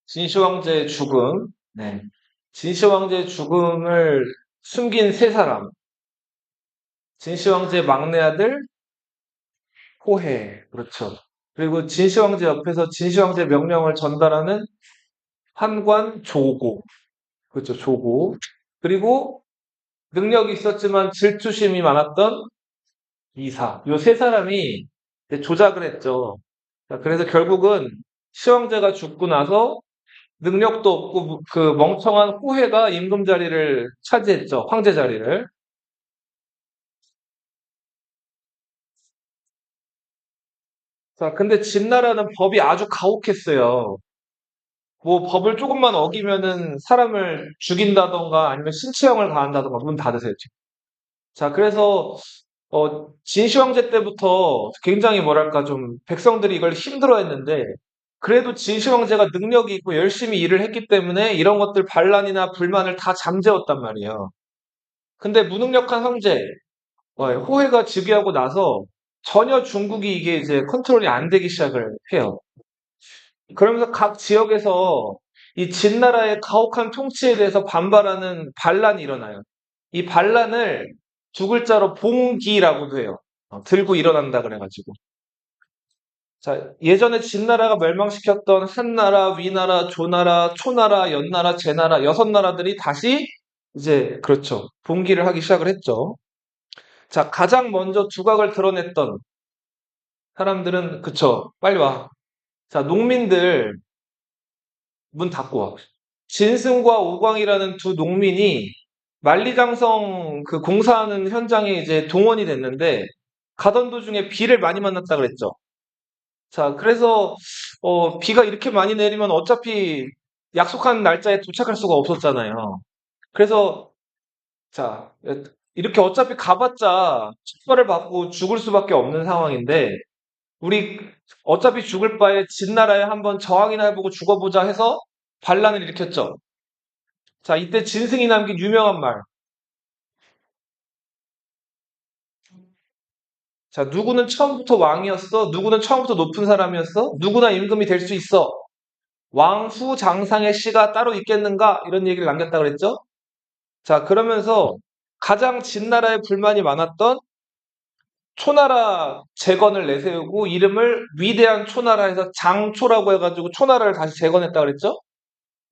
진시황제의 죽음. 네. 진시황제의 죽음을 숨긴 세 사람. 진시황제의 막내 아들 호해. 그렇죠. 그리고 진시황제 옆에서 진시황제 명령을 전달하는 한관 조고. 그렇죠. 조고. 그리고 능력이 있었지만 질투심이 많았던 이사. 요 세 사람이 이제 조작을 했죠. 자, 그래서 결국은 시황제가 죽고 나서 능력도 없고 그 멍청한 호해가 임금 자리를 차지했죠. 황제 자리를. 자, 근데 진나라는 법이 아주 가혹했어요. 뭐 법을 조금만 어기면은 사람을 죽인다던가 아니면 신체형을 가한다던가 문 닫으세요, 지금. 자, 그래서 진시황제 때부터 굉장히 뭐랄까 좀 백성들이 이걸 힘들어했는데 그래도 진시황제가 능력이 있고 열심히 일을 했기 때문에 이런 것들 반란이나 불만을 다 잠재웠단 말이에요. 근데 무능력한 황제, 호해가 즉위하고 나서 전혀 중국이 이게 이제 컨트롤이 안 되기 시작을 해요. 그러면서 각 지역에서 이 진나라의 가혹한 통치에 대해서 반발하는 반란이 일어나요. 이 반란을 두 글자로 봉기라고도 해요. 들고 일어난다 그래가지고. 자, 예전에 진나라가 멸망시켰던 한나라, 위나라, 조나라, 초나라, 연나라, 제나라 여섯 나라들이 다시 이제 그렇죠. 봉기를 하기 시작을 했죠. 자, 가장 먼저 두각을 드러냈던 사람들은 그쵸. 빨리 와. 자, 농민들 문 닫고 와. 진승과 오광이라는 두 농민이 만리장성 그 공사하는 현장에 이제 동원이 됐는데 가던 도중에 비를 많이 만났다 그랬죠. 자, 그래서 비가 이렇게 많이 내리면 어차피 약속한 날짜에 도착할 수가 없었잖아요. 그래서 자, 이렇게 어차피 가봤자 축벌을 받고 죽을 수밖에 없는 상황인데 우리 어차피 죽을 바에 진나라에 한번 저항이나 해보고 죽어보자 해서 반란을 일으켰죠. 자, 이때 진승이 남긴 유명한 말. 자, 누구는 처음부터 왕이었어? 누구는 처음부터 높은 사람이었어? 누구나 임금이 될 수 있어. 왕후 장상의 씨가 따로 있겠는가? 이런 얘기를 남겼다 그랬죠? 자, 그러면서 가장 진나라에 불만이 많았던 초나라 재건을 내세우고 이름을 위대한 초나라에서 장초라고 해가지고 초나라를 다시 재건했다 그랬죠?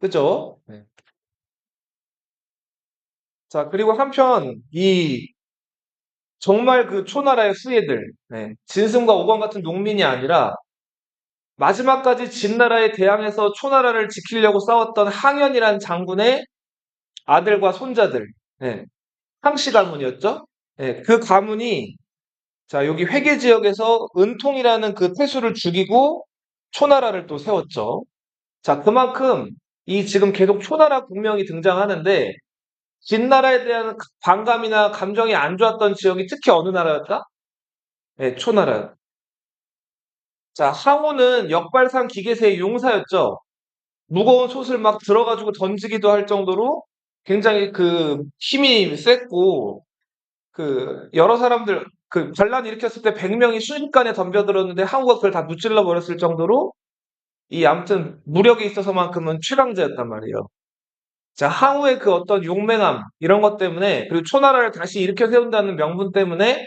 그죠? 네. 자, 그리고 한편 이 정말 그 초나라의 후예들, 네. 진승과 오광 같은 농민이 아니라 마지막까지 진나라에 대항해서 초나라를 지키려고 싸웠던 항현이란 장군의 아들과 손자들, 네. 항씨 가문이었죠? 네. 그 가문이 자 여기 회계 지역에서 은통이라는 그 태수를 죽이고 초나라를 또 세웠죠. 자 그만큼 이 지금 계속 초나라 국명이 등장하는데 진나라에 대한 반감이나 감정이 안 좋았던 지역이 특히 어느 나라였다? 네, 초나라. 자, 항우는 역발상 기계세의 용사였죠. 무거운 솥을 막 들어가지고 던지기도 할 정도로 굉장히 그 힘이 셌고, 그 여러 사람들, 그 반란 일으켰을 때 100명이 순식간에 덤벼들었는데 항우가 그걸 다 무찔러 버렸을 정도로 이 아무튼 무력에 있어서만큼은 최강자였단 말이에요. 자, 항우의 그 어떤 용맹함 이런 것 때문에 그리고 초나라를 다시 일으켜 세운다는 명분 때문에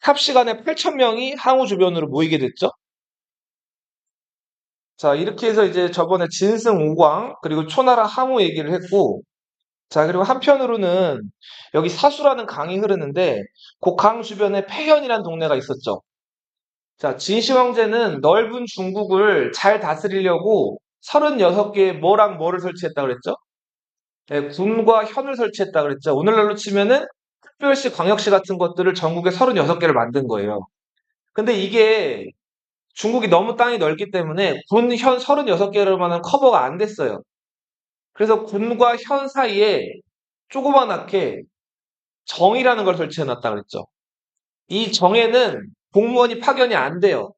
삽시간에 8,000명이 항우 주변으로 모이게 됐죠. 자, 이렇게 해서 이제 저번에 진승 오광, 그리고 초나라 항우 얘기를 했고, 자, 그리고 한편으로는 여기 사수라는 강이 흐르는데, 그 강 주변에 패현이라는 동네가 있었죠. 자, 진시 황제는 넓은 중국을 잘 다스리려고 36개의 뭐랑 뭐를 설치했다 그랬죠? 네, 군과 현을 설치했다 그랬죠. 오늘날로 치면은 특별시, 광역시 같은 것들을 전국에 36개를 만든 거예요. 근데 이게 중국이 너무 땅이 넓기 때문에 군, 현 36개로만은 커버가 안 됐어요. 그래서 군과 현 사이에 조그만하게 정이라는 걸 설치해 놨다 그랬죠. 이 정에는 공무원이 파견이 안 돼요.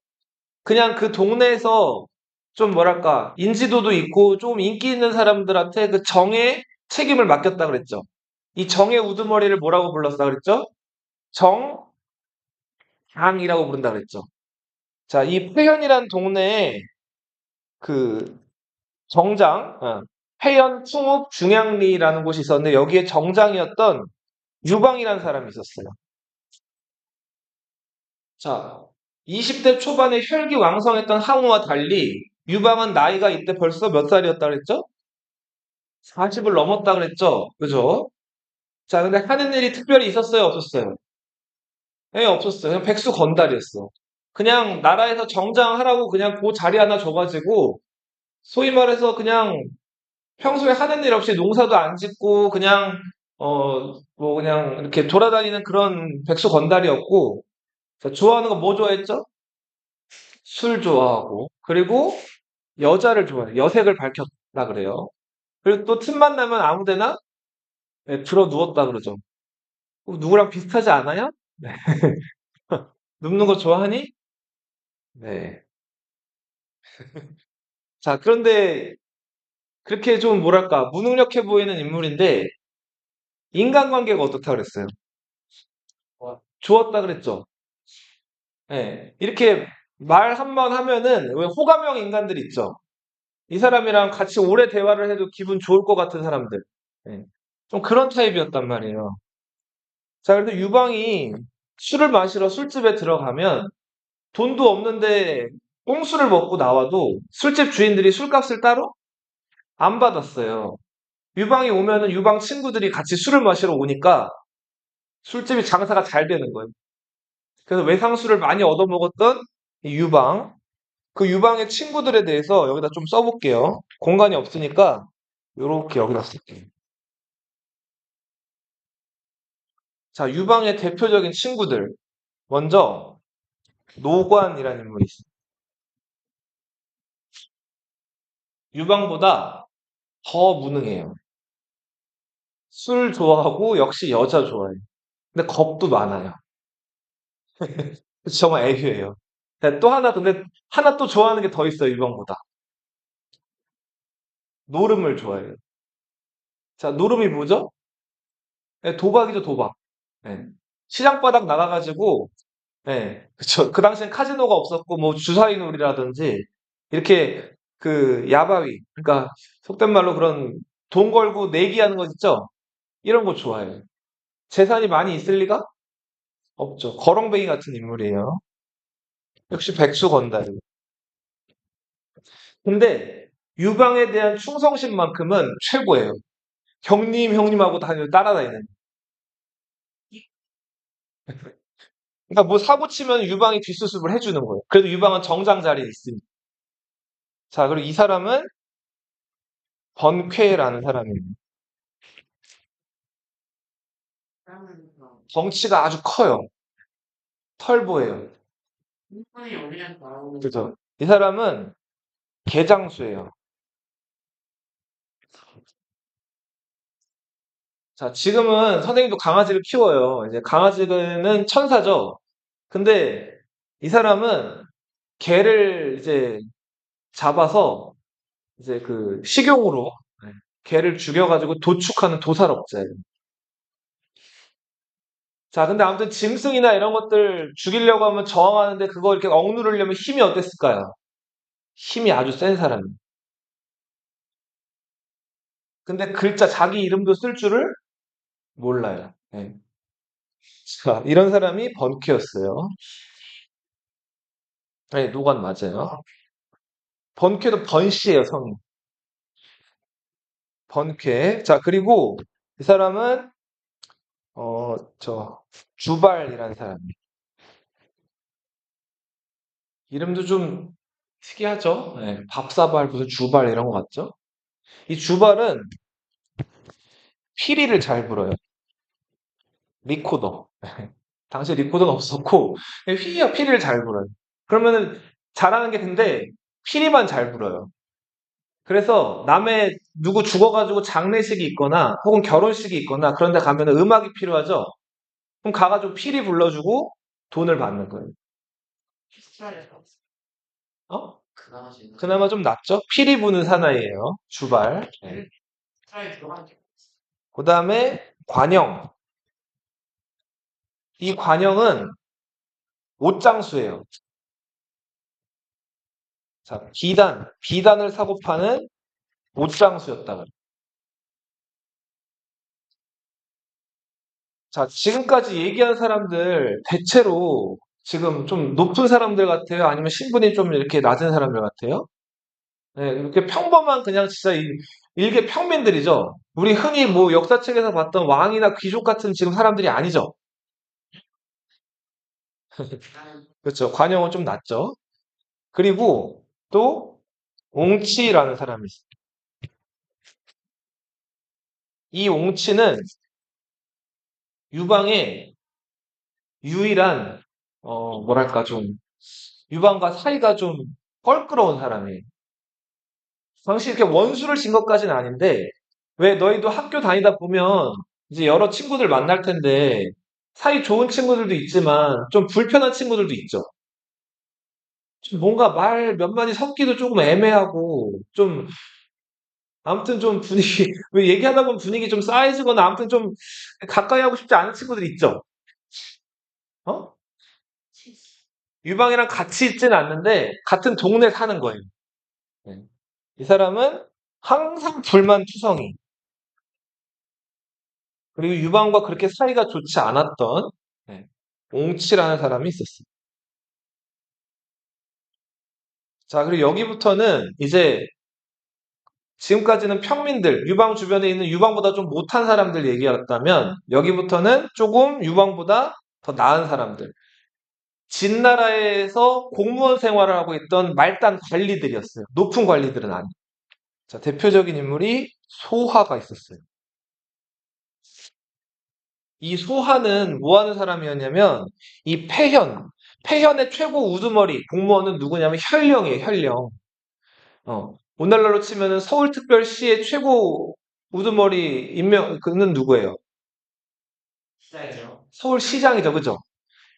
그냥 그 동네에서 좀 뭐랄까, 인지도도 있고 좀 인기 있는 사람들한테 그 정의 책임을 맡겼다 그랬죠. 이 정의 우두머리를 뭐라고 불렀다 그랬죠? 정장이라고 부른다 그랬죠. 자, 이 회현이란 동네에 그 정장, 회연, 충욱, 중양리라는 곳이 있었는데 여기에 정장이었던 유방이라는 사람이 있었어요. 자, 20대 초반에 혈기왕성했던 항우와 달리 유방은 나이가 이때 벌써 몇 살이었다 그랬죠? 40을 넘었다 그랬죠? 그죠? 자, 근데 하는 일이 특별히 있었어요? 없었어요? 예, 없었어요. 그냥 백수 건달이었어. 그냥 나라에서 정장하라고 그냥 그 자리 하나 줘가지고 소위 말해서 그냥 평소에 하는 일 없이 농사도 안 짓고 그냥 뭐 그냥 이렇게 돌아다니는 그런 백수 건달이었고 자, 좋아하는 거 뭐 좋아했죠? 술 좋아하고 그리고 여자를 좋아해요. 여색을 밝혔다 그래요. 그리고 또 틈만 나면 아무데나 네, 들어 누웠다 그러죠. 누구랑 비슷하지 않아요? 네. 눕는 거 좋아하니? 네. 자, 그런데 그렇게 좀 뭐랄까 무능력해 보이는 인물인데 인간관계가 어떻다 그랬어요? 좋았다 그랬죠. 예. 이렇게 말 한 번 하면은 왜 호감형 인간들 있죠. 이 사람이랑 같이 오래 대화를 해도 기분 좋을 것 같은 사람들. 예. 좀 그런 타입이었단 말이에요. 자, 그래도 유방이 술을 마시러 술집에 들어가면 돈도 없는데 꽁수를 먹고 나와도 술집 주인들이 술값을 따로 안 받았어요. 유방이 오면은 유방 친구들이 같이 술을 마시러 오니까 술집이 장사가 잘 되는 거예요. 그래서 외상술을 많이 얻어먹었던 이 유방, 그 유방의 친구들에 대해서 여기다 좀 써볼게요. 공간이 없으니까 요렇게 여기다 쓸게요. 자, 유방의 대표적인 친구들. 먼저 노관이라는 인물이 있어요. 유방보다 더 무능해요. 술 좋아하고 역시 여자 좋아해요. 근데 겁도 많아요. 정말 애교예요. 네, 또 하나 근데 하나 또 좋아하는 게 더 있어요. 유방보다. 노름을 좋아해요. 자, 노름이 뭐죠? 네, 도박이죠, 도박. 네. 시장바닥 나가가지고 네, 그쵸. 그 당시엔 카지노가 없었고, 뭐, 주사위놀이라든지, 이렇게, 그, 야바위, 그러니까, 속된 말로 그런, 돈 걸고 내기하는 거 있죠? 이런 거 좋아해요. 재산이 많이 있을 리가 없죠. 거렁뱅이 같은 인물이에요. 역시 백수건달. 근데, 유방에 대한 충성심만큼은 최고예요. 형님, 형님하고 따라다니는. 그러니까 뭐 사고 치면 유방이 뒷수습을 해주는 거예요. 그래도 유방은 정장 자리에 있으니까. 자, 그리고 이 사람은 번쾌라는 사람이에요. 덩치가 아주 커요. 털보예요. 그죠? 이 사람은 개장수예요. 자, 지금은 선생님도 강아지를 키워요. 이제 강아지는 천사죠. 근데 이 사람은 개를 이제 잡아서 이제 그 식용으로 네, 개를 죽여가지고 도축하는 도살업자예요. 자, 근데 아무튼 짐승이나 이런 것들 죽이려고 하면 저항하는데 그거 이렇게 억누르려면 힘이 어땠을까요? 힘이 아주 센 사람이에요. 근데 글자 자기 이름도 쓸 줄을 몰라요. 네. 자, 이런 사람이 번쾌였어요. 네, 노관 맞아요. 번쾌도 번씨예요, 성이. 번쾌. 자, 그리고 이 사람은 저 주발이라는 사람. 이름도 좀 특이하죠? 네, 밥사발 무슨 주발 이런 거 같죠? 이 주발은 피리를 잘 불어요. 리코더. 당시에 리코더가 없었고 피리를 잘 불어요. 그러면은 잘하는 게 근데 피리만 잘 불어요. 그래서 남의 누구 죽어가지고 장례식이 있거나 혹은 결혼식이 있거나 그런 데 가면 음악이 필요하죠? 그럼 가가지고 피리 불러주고 돈을 받는 거예요. 어? 그나마 좀 낫죠? 피리 부는 사나이예요. 주발. 네. 그 다음에 관영. 이 관영은 옷장수예요. 자, 비단을 사고 파는 옷장수였다 그래. 자, 지금까지 얘기한 사람들 대체로 지금 좀 높은 사람들 같아요? 아니면 신분이 좀 이렇게 낮은 사람들 같아요? 네, 이렇게 평범한 그냥 진짜 일개 평민들이죠. 우리 흔히 뭐 역사책에서 봤던 왕이나 귀족 같은 지금 사람들이 아니죠. 그렇죠. 관용은 좀 낮죠. 그리고 또 옹치라는 사람이 있어요. 이 옹치는 유방의 유일한 뭐랄까 좀 유방과 사이가 좀 껄끄러운 사람이에요. 당시 이렇게 원수를 진 것까지는 아닌데 왜 너희도 학교 다니다 보면 이제 여러 친구들 만날 텐데 사이 좋은 친구들도 있지만 좀 불편한 친구들도 있죠. 좀 뭔가 말 몇 마디 섞기도 조금 애매하고 좀 아무튼 좀 분위기 왜 얘기하다 보면 분위기 좀 싸해지거나 아무튼 좀 가까이 하고 싶지 않은 친구들 있죠. 어? 유방이랑 같이 있지는 않는데 같은 동네 사는 거예요. 네. 이 사람은 항상 불만투성이 그리고 유방과 그렇게 사이가 좋지 않았던 네, 옹치라는 사람이 있었어요. 자, 그리고 여기부터는 이제 지금까지는 평민들, 유방 주변에 있는 유방보다 좀 못한 사람들 얘기였다면 여기부터는 조금 유방보다 더 나은 사람들. 진나라에서 공무원 생활을 하고 있던 말단 관리들이었어요. 높은 관리들은 아니에요. 자, 대표적인 인물이 소하가 있었어요. 이 소하는 뭐 하는 사람이었냐면 이 폐현의 최고 우두머리 공무원은 누구냐면 현령이에요, 현령. 오늘날로 치면은 서울특별시의 최고 우두머리 임명 그는 누구예요? 서울시장이죠, 그죠?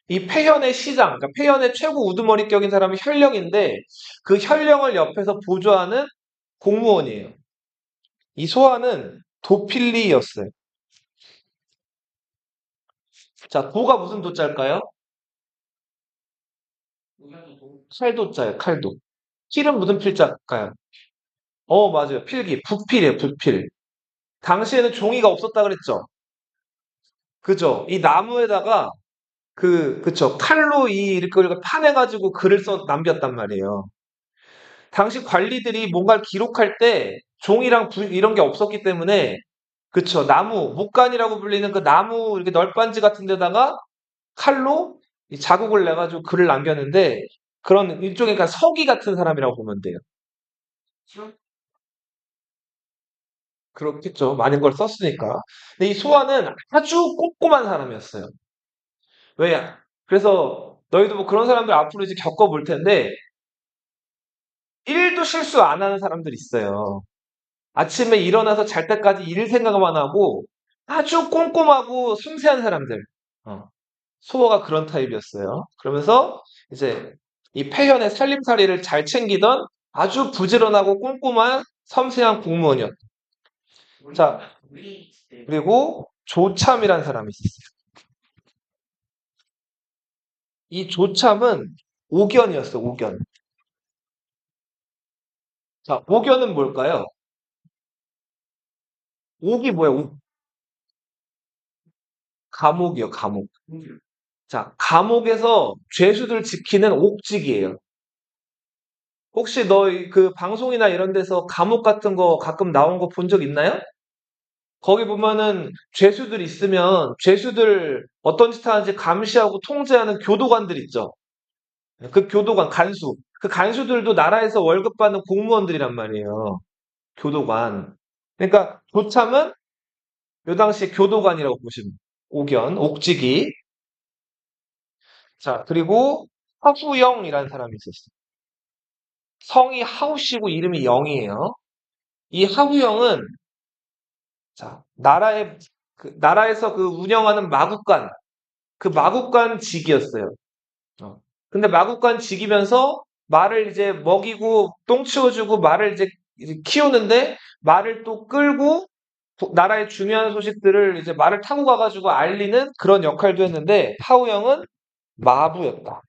이 폐현의 시장, 그러니까 폐현의 최고 우두머리격인 사람이 현령인데 그 현령을 옆에서 보조하는 공무원이에요. 이 소하는 도필리였어요. 자, 도가 무슨 도자일까요? 칼도자예요, 칼도. 필은 무슨 필자일까요? 맞아요. 필기, 부필이에요, 부필. 당시에는 종이가 없었다 그랬죠? 그죠? 이 나무에다가 그쵸. 칼로 이걸 파내가지고 글을 써 남겼단 말이에요. 당시 관리들이 뭔가를 기록할 때 종이랑 이런 게 없었기 때문에, 그쵸. 나무,木간이라고 불리는 그 나무 이렇게 널빤지 같은 데다가 칼로 이 자국을 내가지고 글을 남겼는데, 그런 일종의 그러니까 서기 같은 사람이라고 보면 돼요. 그렇겠죠. 많은 걸 썼으니까. 근데 이 소아는 아주 꼼꼼한 사람이었어요. 왜? 그래서 너희도 뭐 그런 사람들 앞으로 이제 겪어볼 텐데, 일도 실수 안 하는 사람들이 있어요. 아침에 일어나서 잘 때까지 일 생각만 하고 아주 꼼꼼하고 섬세한 사람들. 어, 소호가 그런 타입이었어요. 그러면서 이제 이 폐현의 살림살이를 잘 챙기던 아주 부지런하고 꼼꼼한 섬세한 공무원이었다. 자, 그리고 조참이라는 사람이 있었어요. 이 조참은 옥견이었어, 옥견. 자, 옥견은 뭘까요? 옥이 뭐예요? 감옥이요, 감옥. 자, 감옥에서 죄수들 지키는 옥직이에요. 혹시 너 그 방송이나 이런 데서 감옥 같은 거 가끔 나온 거 본 적 있나요? 거기 보면은 죄수들 있으면 죄수들 어떤 짓 하는지 감시하고 통제하는 교도관들 있죠. 그 교도관, 간수. 그 간수들도 나라에서 월급 받는 공무원들이란 말이에요. 교도관. 그러니까 조참은 요 당시 교도관이라고 보시면 돼요. 옥견, 옥직이. 자, 그리고 하후영이라는 사람이 있었어요. 성이 하우시고 이름이 영이에요. 이 하후영은 자 나라에서 그 운영하는 마국간 그 마국간 직이었어요. 어. 근데 마국간 직이면서 말을 이제 먹이고 똥 치워주고 말을 이제 키우는데 말을 또 끌고 나라의 중요한 소식들을 이제 말을 타고 가가지고 알리는 그런 역할도 했는데 하우영은 마부였다.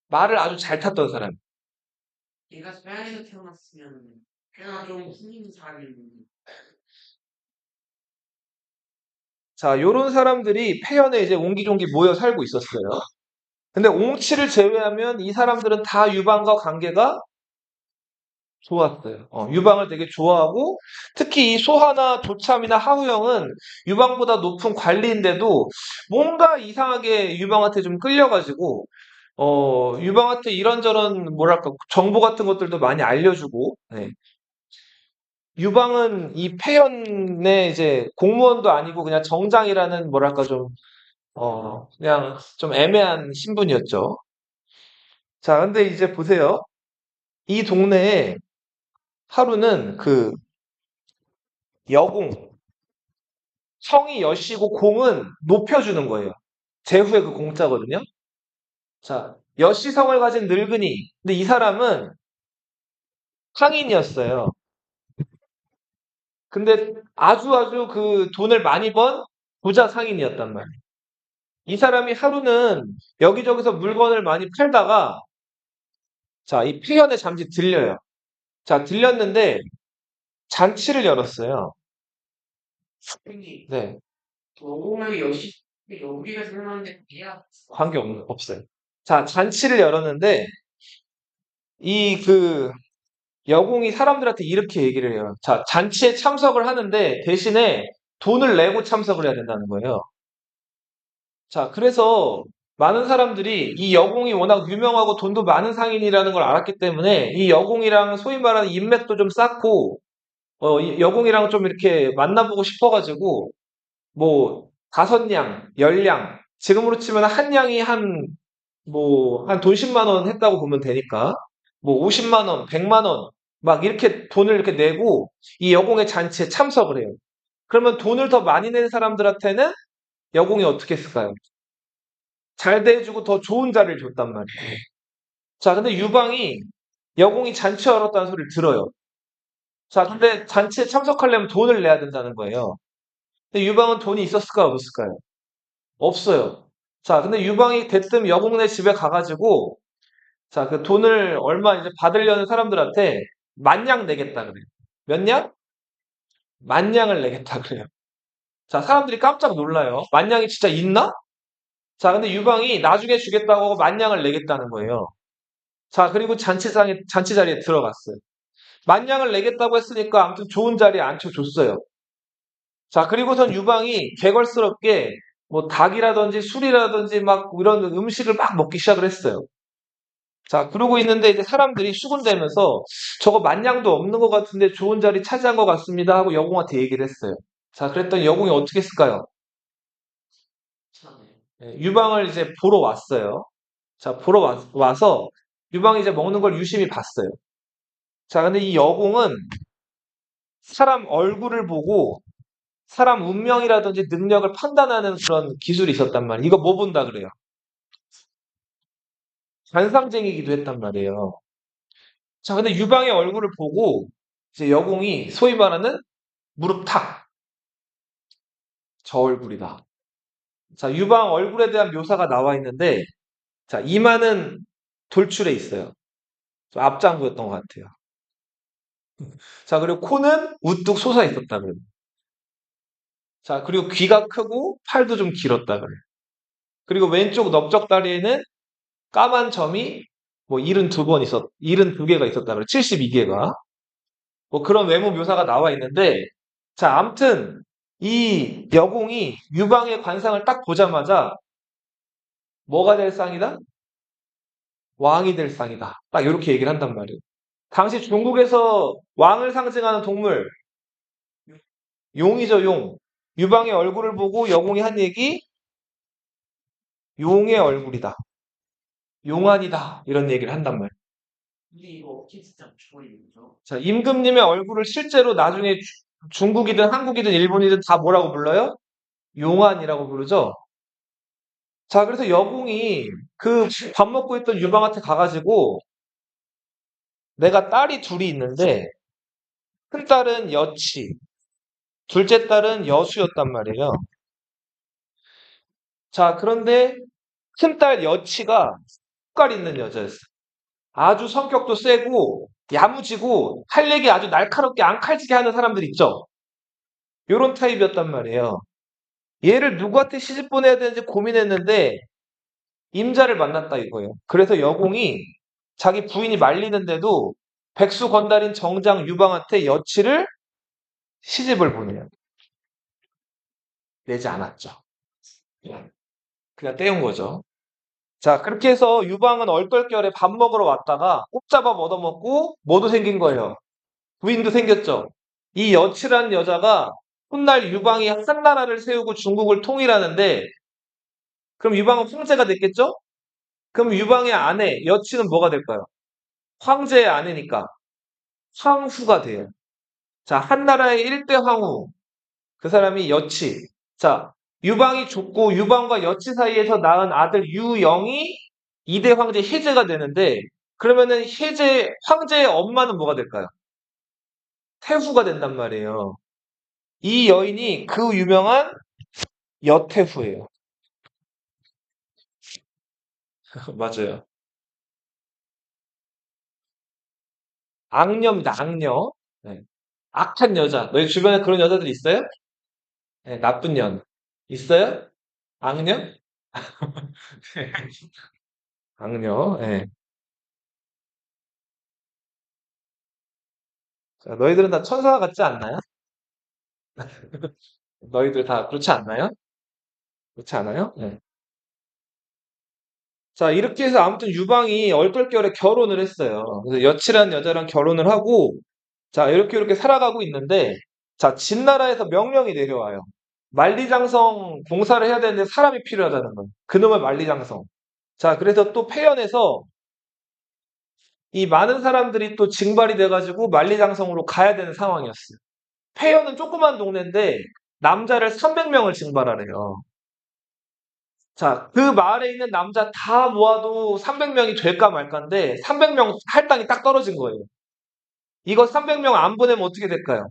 말을 아주 잘 탔던 사람. 꽤나 좀 흥인 사람이 자, 요런 사람들이 폐연에 이제 옹기종기 모여 살고 있었어요. 근데 옹치를 제외하면 이 사람들은 다 유방과 관계가 좋았어요. 유방을 되게 좋아하고 특히 이 소하나 조참이나 하우영은 유방보다 높은 관리인데도 뭔가 이상하게 유방한테 좀 끌려가지고 유방한테 이런저런 뭐랄까 정보 같은 것들도 많이 알려주고 네. 유방은 이 폐연의 이제 공무원도 아니고 그냥 정장이라는 뭐랄까 좀 그냥 좀 애매한 신분이었죠. 자, 근데 이제 보세요. 이 동네에 하루는 그 여공, 성이 여시고 공은 높여주는 거예요. 제후의 그 공자거든요. 자, 여시성을 가진 늙은이. 근데 이 사람은 상인이었어요. 근데 아주 그 돈을 많이 번 부자 상인이었단 말이에요. 이 사람이 하루는 여기저기서 물건을 많이 팔다가 자, 이 폐연에 잠시 들려요. 자, 들렸는데 잔치를 열었어요. 형님 네, 너무 여기가 생각나는데 그냥 없어요. 자, 잔치를 열었는데 이 그 여공이 사람들한테 이렇게 얘기를 해요. 자, 잔치에 참석을 하는데 대신에 돈을 내고 참석을 해야 된다는 거예요. 자, 그래서 많은 사람들이 이 여공이 워낙 유명하고 돈도 많은 상인이라는 걸 알았기 때문에 이 여공이랑 소위 말하는 인맥도 좀 쌓고 이 여공이랑 좀 이렇게 만나보고 싶어가지고 뭐 다섯 양, 열 양, 지금으로 치면 한 양이 한 돈 10만 원 했다고 보면 되니까 뭐 50만 원, 100만 원 막 이렇게 돈을 이렇게 내고 이 여공의 잔치에 참석을 해요. 그러면 돈을 더 많이 낸 사람들한테는 여공이 어떻게 했을까요? 잘 대해주고 더 좋은 자리를 줬단 말이에요. 자, 근데 유방이 여공이 잔치 열었다는 소리를 들어요. 자, 근데 잔치에 참석하려면 돈을 내야 된다는 거예요. 근데 유방은 돈이 있었을까요? 없었을까요? 없어요. 자, 근데 유방이 대뜸 여공네 집에 가가지고 자, 그 돈을 얼마 이제 받으려는 사람들한테 만냥 내겠다 그래요. 몇 냥? 만냥을 내겠다 그래요. 자, 사람들이 깜짝 놀라요. 만냥이 진짜 있나? 자, 근데 유방이 나중에 주겠다고 하고 만냥을 내겠다는 거예요. 자, 그리고 잔치 자리에 들어갔어요. 만냥을 내겠다고 했으니까 아무튼 좋은 자리에 앉혀줬어요. 자, 그리고선 유방이 개걸스럽게 뭐 닭이라든지 술이라든지 막 이런 음식을 막 먹기 시작을 했어요. 자, 그러고 있는데 이제 사람들이 수군대면서 저거 만냥도 없는 것 같은데 좋은 자리 차지한 것 같습니다 하고 여공한테 얘기를 했어요. 자, 그랬더니 여공이 어떻게 했을까요? 참네. 유방을 이제 보러 왔어요. 자, 와서 유방이 이제 먹는 걸 유심히 봤어요. 자, 근데 이 여공은 사람 얼굴을 보고 사람 운명이라든지 능력을 판단하는 그런 기술이 있었단 말이에요. 이거 뭐 본다 그래요? 관상쟁이기도 했단 말이에요. 자, 근데 유방의 얼굴을 보고 이제 여공이 소위 말하는 무릎 탁, 저 얼굴이다. 자, 유방 얼굴에 대한 묘사가 나와 있는데, 자, 이마는 돌출해 있어요. 좀 앞장부였던 것 같아요. 자, 그리고 코는 우뚝 솟아 있었다 그래요. 자, 그리고 귀가 크고 팔도 좀 길었다 그래요. 그리고 왼쪽 넓적다리에는 까만 점이 뭐 72개가 있었다 그래요. 72개가. 뭐 그런 외모 묘사가 나와 있는데, 자, 암튼 이 여공이 유방의 관상을 딱 보자마자 뭐가 될 상이다? 왕이 될 상이다. 딱 이렇게 얘기를 한단 말이에요. 당시 중국에서 왕을 상징하는 동물 용이죠, 용. 유방의 얼굴을 보고 여공이 한 얘기 용의 얼굴이다. 용안이다. 이런 얘기를 한단 말이에요. 근데 이거 진짜 좋아요. 자, 임금님의 얼굴을 실제로 나중에 중국이든 한국이든 일본이든 다 뭐라고 불러요? 용안이라고 부르죠. 자, 그래서 여공이 그 밥 먹고 있던 유방한테 가가지고 내가 딸이 둘이 있는데 큰 딸은 여치, 둘째 딸은 여수였단 말이에요. 자, 그런데 큰딸 여치가 색깔 있는 여자였어요. 아주 성격도 세고 야무지고 할 얘기 아주 날카롭게 안 칼지게 하는 사람들 있죠. 요런 타입이었단 말이에요. 얘를 누구한테 시집 보내야 되는지 고민했는데 임자를 만났다 이거예요. 그래서 여공이 자기 부인이 말리는데도 백수 건달인 정장 유방한테 여치를 시집을 보내요. 내지 않았죠. 그냥 떼운 거죠. 자, 그렇게 해서 유방은 얼떨결에 밥 먹으러 왔다가 꼼짝밥 얻어먹고 뭐도 생긴 거예요. 부인도 생겼죠. 이 여치라는 여자가 훗날 유방이 한 나라를 세우고 중국을 통일하는데 그럼 유방은 황제가 됐겠죠? 그럼 유방의 아내 여치는 뭐가 될까요? 황제의 아내니까 황후가 돼요. 자, 한나라의 1대 황후. 그 사람이 여치. 자, 유방이 죽고 유방과 여치 사이에서 낳은 아들 유영이 2대 황제 혜제가 되는데 그러면은 황제의 엄마는 뭐가 될까요? 태후가 된단 말이에요. 이 여인이 그 유명한 여태후예요. 맞아요. 악녀입니다. 악녀. 네. 악한 여자. 너희 주변에 그런 여자들 있어요? 네, 나쁜 년. 있어요? 악녀? 악녀. 예. 자, 너희들은 다 천사 같지 않나요? 너희들 다 그렇지 않나요? 그렇지 않아요? 네. 자, 이렇게 해서 아무튼 유방이 얼떨결에 결혼을 했어요. 그래서 여치라는 여자랑 결혼을 하고, 자, 이렇게 살아가고 있는데, 자, 진나라에서 명령이 내려와요. 만리장성 공사를 해야 되는데 사람이 필요하다는 거예요. 그놈의 만리장성. 자, 그래서 또 폐연해서 이 많은 사람들이 또 징발이 돼가지고 만리장성으로 가야 되는 상황이었어요. 폐연은 조그만 동네인데 남자를 300명을 징발하래요. 자, 그 마을에 있는 남자 다 모아도 300명이 될까 말까인데 300명 할당이 딱 떨어진 거예요. 이거 300명 안 보내면 어떻게 될까요?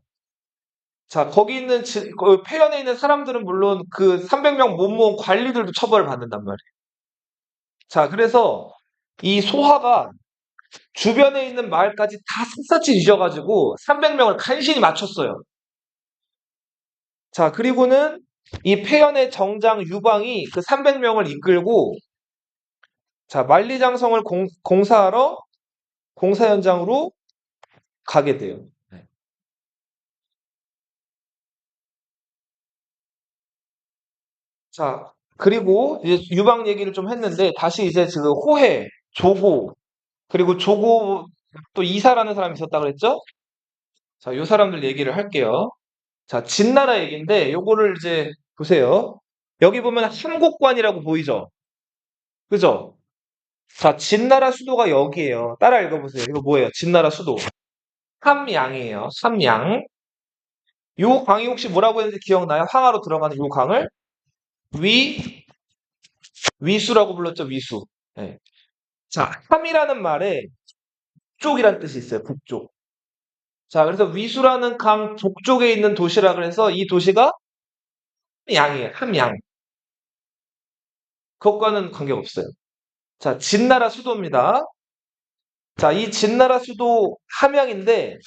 자, 거기 있는 그 폐연에 있는 사람들은 물론 그 300명 못 모은 관리들도 처벌을 받는단 말이에요. 자, 그래서 이 소화가 주변에 있는 마을까지 다 샅샅이 뒤져가지고 300명을 간신히 맞췄어요. 자, 그리고는 이 폐연의 정장 유방이 그 300명을 이끌고 자, 만리장성을 공사하러 공사 현장으로 가게 돼요. 네. 자, 그리고 이제 유방 얘기를 좀 했는데 다시 이제 지금 호해, 조고, 그리고 조고 또 이사라는 사람이 있었다 그랬죠? 자, 요 사람들 얘기를 할게요. 자, 진나라 얘기인데 요거를 이제 보세요. 여기 보면 함곡관이라고 보이죠? 그죠? 자, 진나라 수도가 여기예요. 따라 읽어보세요. 이거 뭐예요? 진나라 수도. 함양이에요. 함양. 요 강이 혹시 뭐라고 했는지 기억나요? 황하로 들어가는 요 강을 위 위수라고 불렀죠. 위수. 네. 자, 함이라는 말에 북쪽이란 뜻이 있어요. 북쪽. 자, 그래서 위수라는 강 북쪽에 있는 도시라 그래서 이 도시가 양이에요. 함양. 그것과는 관계없어요. 자, 진나라 수도입니다. 자, 이 진나라 수도 함양인데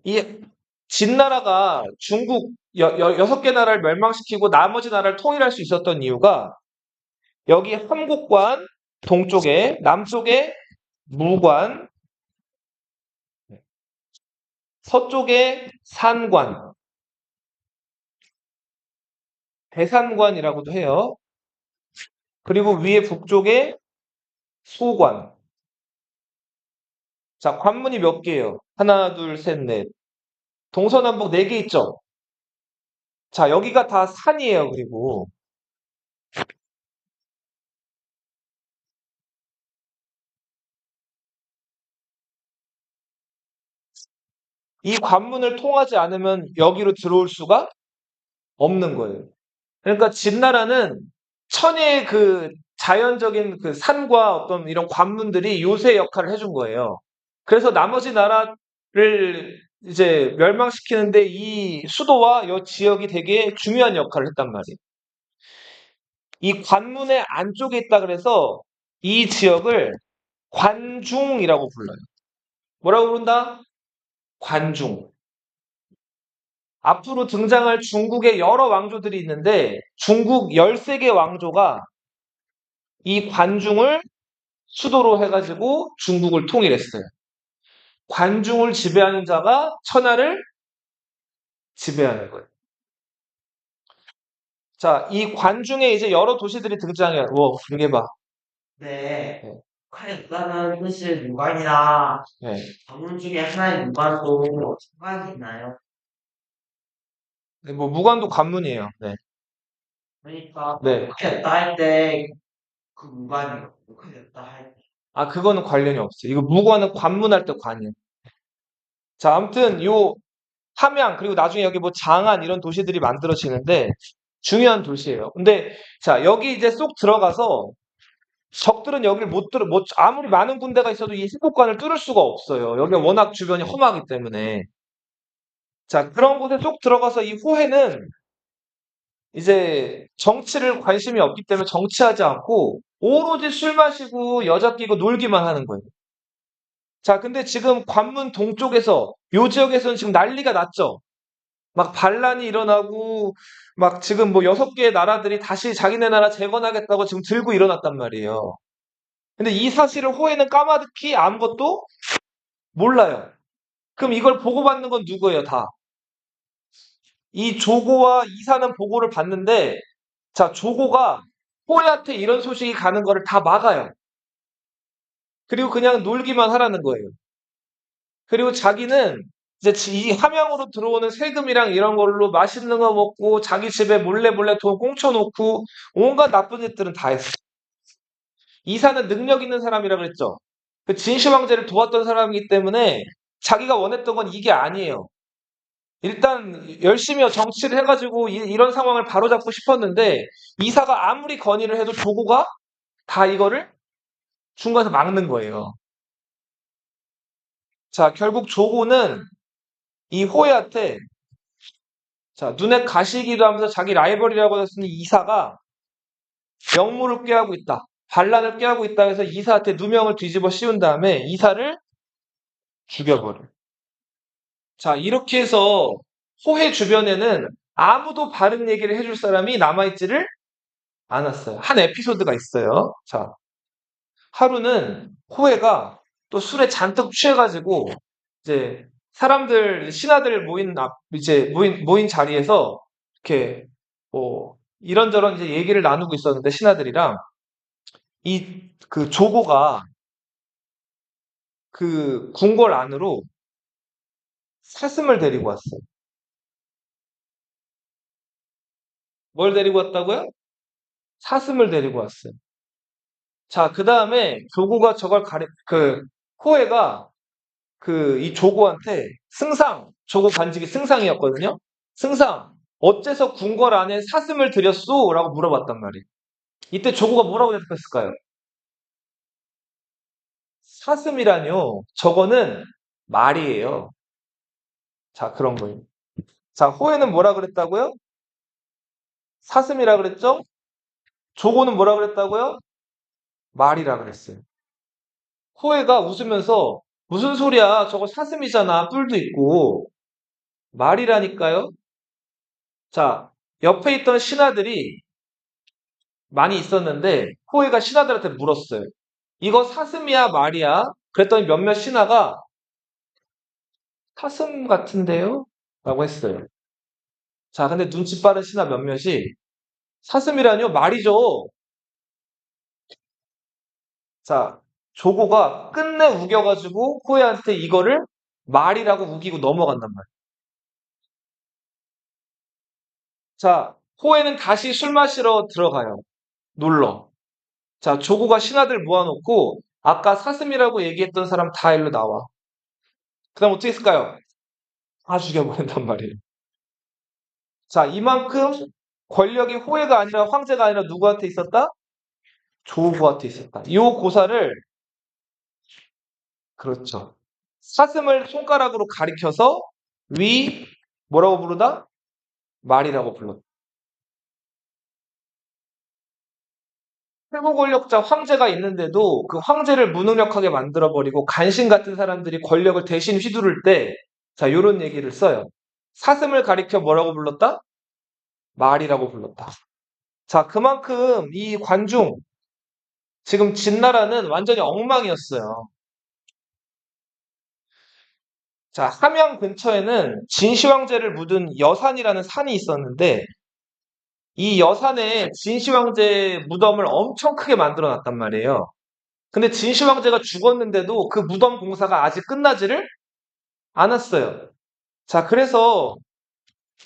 이 진나라가 중국 6개 나라를 멸망시키고 나머지 나라를 통일할 수 있었던 이유가 여기 함곡관 동쪽에 남쪽에 무관 서쪽에 산관 대산관이라고도 해요. 그리고 위에 북쪽에 소관. 자, 관문이 몇 개예요? 하나, 둘, 셋, 넷. 동서남북 4개 있죠? 자, 여기가 다 산이에요. 그리고 이 관문을 통하지 않으면 여기로 들어올 수가 없는 거예요. 그러니까 진나라는 천혜의 그 자연적인 그 산과 어떤 이런 관문들이 요새 역할을 해준 거예요. 그래서 나머지 나라를 이제 멸망시키는데 이 수도와 이 지역이 되게 중요한 역할을 했단 말이에요. 이 관문의 안쪽에 있다 그래서 이 지역을 관중이라고 불러요. 뭐라고 부른다? 관중. 앞으로 등장할 중국의 여러 왕조들이 있는데 중국 13개 왕조가 이 관중을 수도로 해가지고 중국을 통일했어요. 관중을 지배하는 자가 천하를 지배하는 거예요. 자, 이 관중에 이제 여러 도시들이 등장해요. 이게 봐. 네. 네. 북한이라는 뜻의 무관이나 네. 방문 중에 하나의 무관도 상관이 있나요? 네, 뭐 무관도 관문이에요. 네. 그러니까 네. 북한이었다 할 때 그 무관이요. 북한이었다 할 때. 아, 그거는 관련이 없어요. 이거 무관은 관문할 때 관이에요. 자, 아무튼 요 함양 그리고 나중에 여기 뭐 장안 이런 도시들이 만들어지는데 중요한 도시예요. 근데 자, 여기 이제 쏙 들어가서 적들은 여기를 아무리 많은 군대가 있어도 이 해복관을 뚫을 수가 없어요. 여기가 워낙 주변이 험하기 때문에. 자, 그런 곳에 쏙 들어가서 이 호해는 이제 정치를 관심이 없기 때문에 정치하지 않고 오로지 술 마시고 여자 끼고 놀기만 하는 거예요. 자, 근데 지금 관문 동쪽에서 요 지역에서는 지금 난리가 났죠. 막 반란이 일어나고 막 지금 뭐 6개의 나라들이 다시 자기네 나라 재건하겠다고 지금 들고 일어났단 말이에요. 근데 이 사실을 호해는 까마득히 아무것도 몰라요. 그럼 이걸 보고받는 건 누구예요, 다? 이 조고와 이사는 보고를 받는데, 자, 조고가 호해한테 이런 소식이 가는 거를 다 막아요. 그리고 그냥 놀기만 하라는 거예요. 그리고 자기는 이제 이 함양으로 들어오는 세금이랑 이런 걸로 맛있는 거 먹고 자기 집에 몰래 몰래 돈 꽁쳐놓고 온갖 나쁜 짓들은 다 했어. 이사는 능력 있는 사람이라 그랬죠. 그 진시 황제를 도왔던 사람이기 때문에 자기가 원했던 건 이게 아니에요. 일단 열심히 정치를 해가지고 이런 상황을 바로잡고 싶었는데 이사가 아무리 건의를 해도 조고가 다 이거를 중간에서 막는 거예요. 자, 결국 조고는 이 호해한테 자, 눈에 가시기도 하면서 자기 라이벌이라고 했으니 이사가 명물을 꾀하고 있다. 반란을 꾀하고 있다 해서 이사한테 누명을 뒤집어 씌운 다음에 이사를 죽여버려. 자, 이렇게 해서 호해 주변에는 아무도 바른 얘기를 해줄 사람이 남아있지를 않았어요. 한 에피소드가 있어요. 자, 하루는 호해가 또 술에 잔뜩 취해가지고 이제 사람들 신하들 모인 자리에서 이렇게 뭐 이런저런 이제 얘기를 나누고 있었는데 신하들이랑 이 그 조고가 그 궁궐 안으로 사슴을 데리고 왔어요. 뭘 데리고 왔다고요? 사슴을 데리고 왔어요. 자, 그 다음에 조고가 호해가 이 조고한테 조고 관직이 승상이었거든요. 승상, 어째서 궁궐 안에 사슴을 들였소? 라고 물어봤단 말이에요. 이때 조고가 뭐라고 대답했을까요? 사슴이라뇨. 저거는 말이에요. 자, 그런 거예요. 자, 호해는 뭐라 그랬다고요? 사슴이라 그랬죠? 조고는 뭐라 그랬다고요? 말이라 그랬어요. 호해가 웃으면서 무슨 소리야? 저거 사슴이잖아. 뿔도 있고. 말이라니까요? 자, 옆에 있던 신하들이 많이 있었는데 호해가 신하들한테 물었어요. 이거 사슴이야, 말이야? 그랬더니 몇몇 신하가 사슴 같은데요? 라고 했어요. 자, 근데 눈치 빠른 신하 몇몇이 사슴이라뇨? 말이죠. 자, 조고가 끝내 우겨가지고 호해한테 이거를 말이라고 우기고 넘어간단 말이에요. 자, 호해는 다시 술 마시러 들어가요. 놀러. 자, 조고가 신하들 모아놓고 아까 사슴이라고 얘기했던 사람 다 일로 나와. 그 다음 어떻게 했을까요? 다 죽여버린단 말이에요. 자, 이만큼 권력이 호해가 아니라 황제가 아니라 누구한테 있었다? 조고한테 있었다. 이 고사를 그렇죠. 사슴을 손가락으로 가리켜서 위 뭐라고 부르다? 말이라고 불렀다. 최고 권력자 황제가 있는데도 그 황제를 무능력하게 만들어버리고 간신 같은 사람들이 권력을 대신 휘두를 때, 자, 요런 얘기를 써요. 사슴을 가리켜 뭐라고 불렀다? 말이라고 불렀다. 자, 그만큼 이 관중, 지금 진나라는 완전히 엉망이었어요. 자, 함양 근처에는 진시황제를 묻은 여산이라는 산이 있었는데, 이 여산에 진시황제 무덤을 엄청 크게 만들어 놨단 말이에요. 근데 진시황제가 죽었는데도 그 무덤 공사가 아직 끝나지를 않았어요. 자, 그래서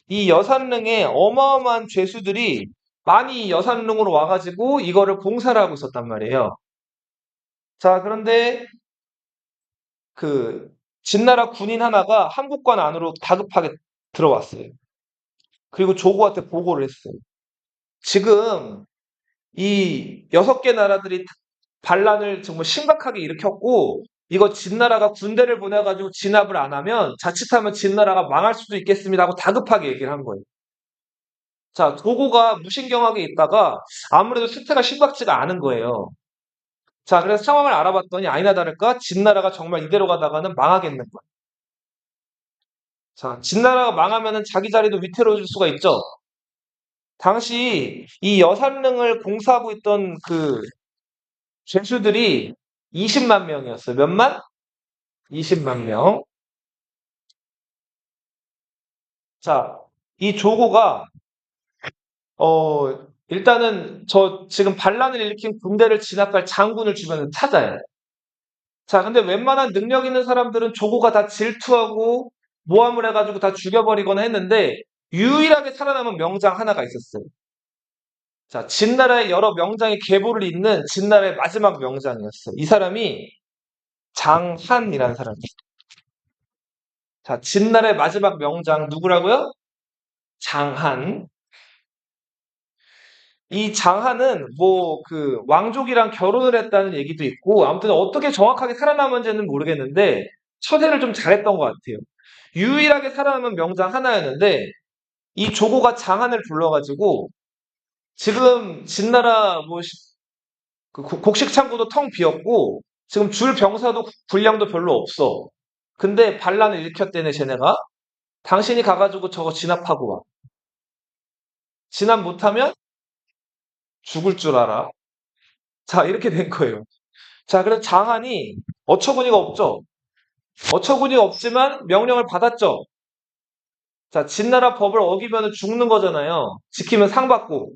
이 여산릉에 어마어마한 죄수들이 많이 여산릉으로 와가지고 이거를 공사를 하고 있었단 말이에요. 자, 그런데 그 진나라 군인 하나가 한국관 안으로 다급하게 들어왔어요. 그리고 조고한테 보고를 했어요. 지금 이 6개 나라들이 반란을 정말 심각하게 일으켰고, 이거 진나라가 군대를 보내가지고 진압을 안 하면 자칫하면 진나라가 망할 수도 있겠습니다 하고 다급하게 얘기를 한 거예요. 자, 조고가 무신경하게 있다가 아무래도 사태가 심각치가 않은 거예요. 자, 그래서 상황을 알아봤더니 아니나 다를까 진나라가 정말 이대로 가다가는 망하겠는 거예요. 자, 진나라가 망하면은 자기 자리도 위태로워질 수가 있죠. 당시 이 여산릉을 공사하고 있던 그 죄수들이 20만 명이었어요. 몇만? 20만 명. 자, 이 조고가 일단은 저 지금 반란을 일으킨 군대를 진압할 장군을 주변에 찾아요. 자, 근데 웬만한 능력 있는 사람들은 조고가 다 질투하고 모함을 해가지고 다 죽여버리거나 했는데 유일하게 살아남은 명장 하나가 있었어요. 자, 진나라의 여러 명장의 계보를 잇는 진나라의 마지막 명장이었어요. 이 사람이 장한이라는 사람이에요. 자, 진나라의 마지막 명장 누구라고요? 장한. 이 장한은 뭐 그 왕족이랑 결혼을 했다는 얘기도 있고 아무튼 어떻게 정확하게 살아남은지는 모르겠는데 처세를 좀 잘했던 것 같아요. 유일하게 살아남은 명장 하나였는데 이 조고가 장한을 불러가지고 지금 진나라 뭐 그 곡식 창고도 텅 비었고 지금 줄 병사도 군량도 별로 없어. 근데 반란을 일으켰대네 쟤네가. 당신이 가가지고 저거 진압하고 와. 진압 못하면 죽을 줄 알아. 자, 이렇게 된 거예요. 자, 그래서 장한이 어처구니가 없죠. 어처구니가 없지만 명령을 받았죠. 자, 진나라 법을 어기면 죽는 거잖아요. 지키면 상 받고.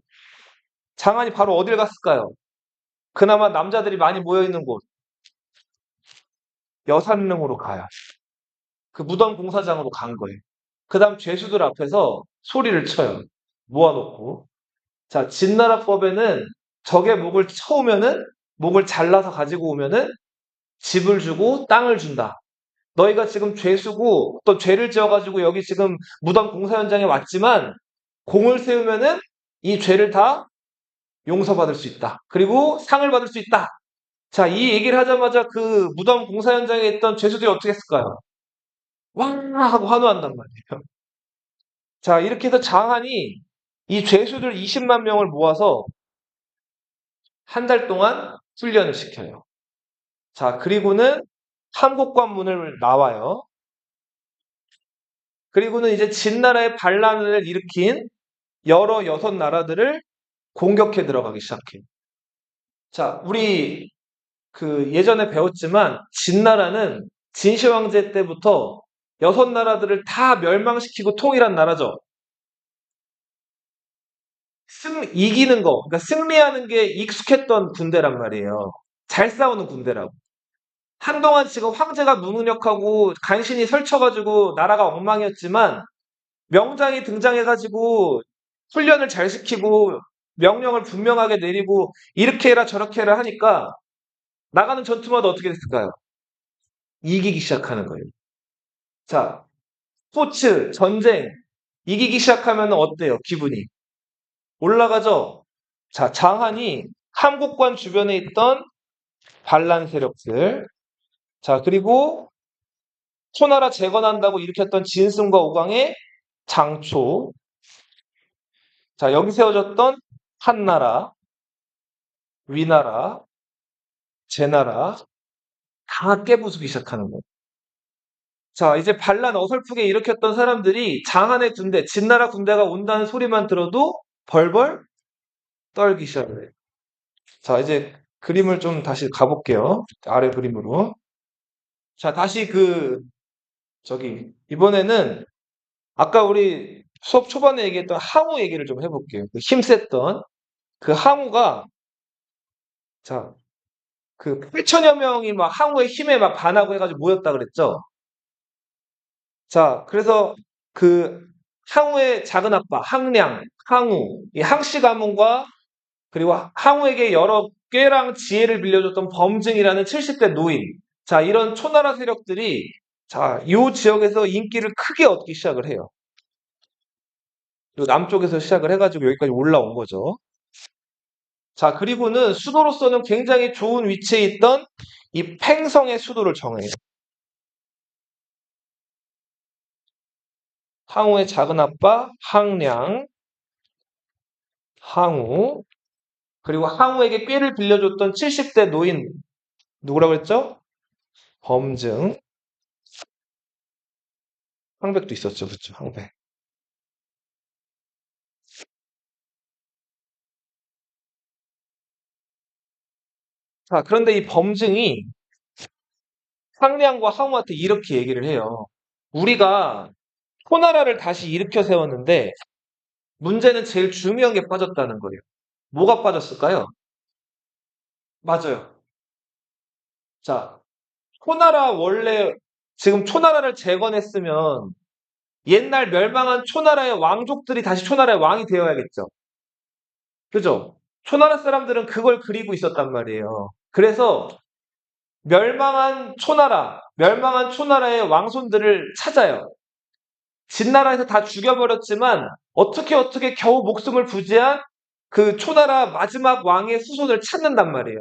장한이 바로 어딜 갔을까요? 그나마 남자들이 많이 모여있는 곳. 여산릉으로 가요. 그 무덤 공사장으로 간 거예요. 그 다음 죄수들 앞에서 소리를 쳐요. 모아놓고. 자, 진나라법에는 적의 목을 쳐오면은, 목을 잘라서 가지고 오면은 집을 주고 땅을 준다. 너희가 지금 죄수고 또 죄를 지어가지고 여기 지금 무덤 공사 현장에 왔지만 공을 세우면은 이 죄를 다 용서받을 수 있다. 그리고 상을 받을 수 있다. 자, 이 얘기를 하자마자 그 무덤 공사 현장에 있던 죄수들이 어떻게 했을까요? 와! 하고 환호한단 말이에요. 자, 이렇게 해서 장한이 이 죄수들 20만 명을 모아서 한 달 동안 훈련을 시켜요. 자, 그리고는 함곡관문을 나와요. 그리고는 이제 진나라의 반란을 일으킨 여러 6나라들을 공격해 들어가기 시작해요. 자, 우리 그 예전에 배웠지만 진나라는 진시황제 때부터 6나라들을 다 멸망시키고 통일한 나라죠. 이기는 거, 그러니까 승리하는 게 익숙했던 군대란 말이에요. 잘 싸우는 군대라고. 한동안 지금 황제가 무능력하고 간신히 설쳐가지고 나라가 엉망이었지만 명장이 등장해가지고 훈련을 잘 시키고 명령을 분명하게 내리고 이렇게 해라 저렇게 해라 하니까 나가는 전투마다 어떻게 됐을까요? 이기기 시작하는 거예요. 자, 스포츠, 전쟁, 이기기 시작하면 어때요? 기분이. 올라가죠? 자, 장한이 함국관 주변에 있던 반란 세력들, 자, 그리고 초나라 재건한다고 일으켰던 진승과 오강의 장초, 자, 여기 세워졌던 한나라, 위나라, 제나라 다 깨부수기 시작하는 거예요. 자, 이제 반란 어설프게 일으켰던 사람들이 장안의 군대, 진나라 군대가 온다는 소리만 들어도 벌벌 떨기 시작을 해요. 자, 이제 그림을 좀 다시 가볼게요. 아래 그림으로. 자, 다시 이번에는 아까 우리 수업 초반에 얘기했던 항우 얘기를 좀 해볼게요. 그 힘셌던 그 항우가, 자, 그 8천여 명이 막 항우의 힘에 막 반하고 해가지고 모였다 그랬죠? 자, 그래서 그 항우의 작은 아빠, 항량, 항우, 이 항씨 가문과 그리고 항우에게 여러 꾀랑 지혜를 빌려줬던 범증이라는 70대 노인. 자, 이런 초나라 세력들이 자, 이 지역에서 인기를 크게 얻기 시작을 해요. 요 남쪽에서 시작을 해가지고 여기까지 올라온 거죠. 자, 그리고는 수도로서는 굉장히 좋은 위치에 있던 이 팽성의 수도를 정해요. 항우의 작은 아빠, 항량, 항우, 그리고 항우에게 꾀를 빌려줬던 70대 노인, 누구라고 했죠? 범증. 항백도 있었죠. 그렇죠. 항백. 자, 그런데 이 범증이 상량과 항우한테 이렇게 얘기를 해요. 우리가 초나라를 다시 일으켜 세웠는데 문제는 제일 중요한 게 빠졌다는 거예요. 뭐가 빠졌을까요? 맞아요. 자, 초나라 원래 지금 초나라를 재건했으면 옛날 멸망한 초나라의 왕족들이 다시 초나라의 왕이 되어야겠죠. 그죠? 초나라 사람들은 그걸 그리고 있었단 말이에요. 그래서 멸망한 초나라의 왕손들을 찾아요. 진나라에서 다 죽여버렸지만 어떻게 겨우 목숨을 부지한 그 초나라 마지막 왕의 후손을 찾는단 말이에요.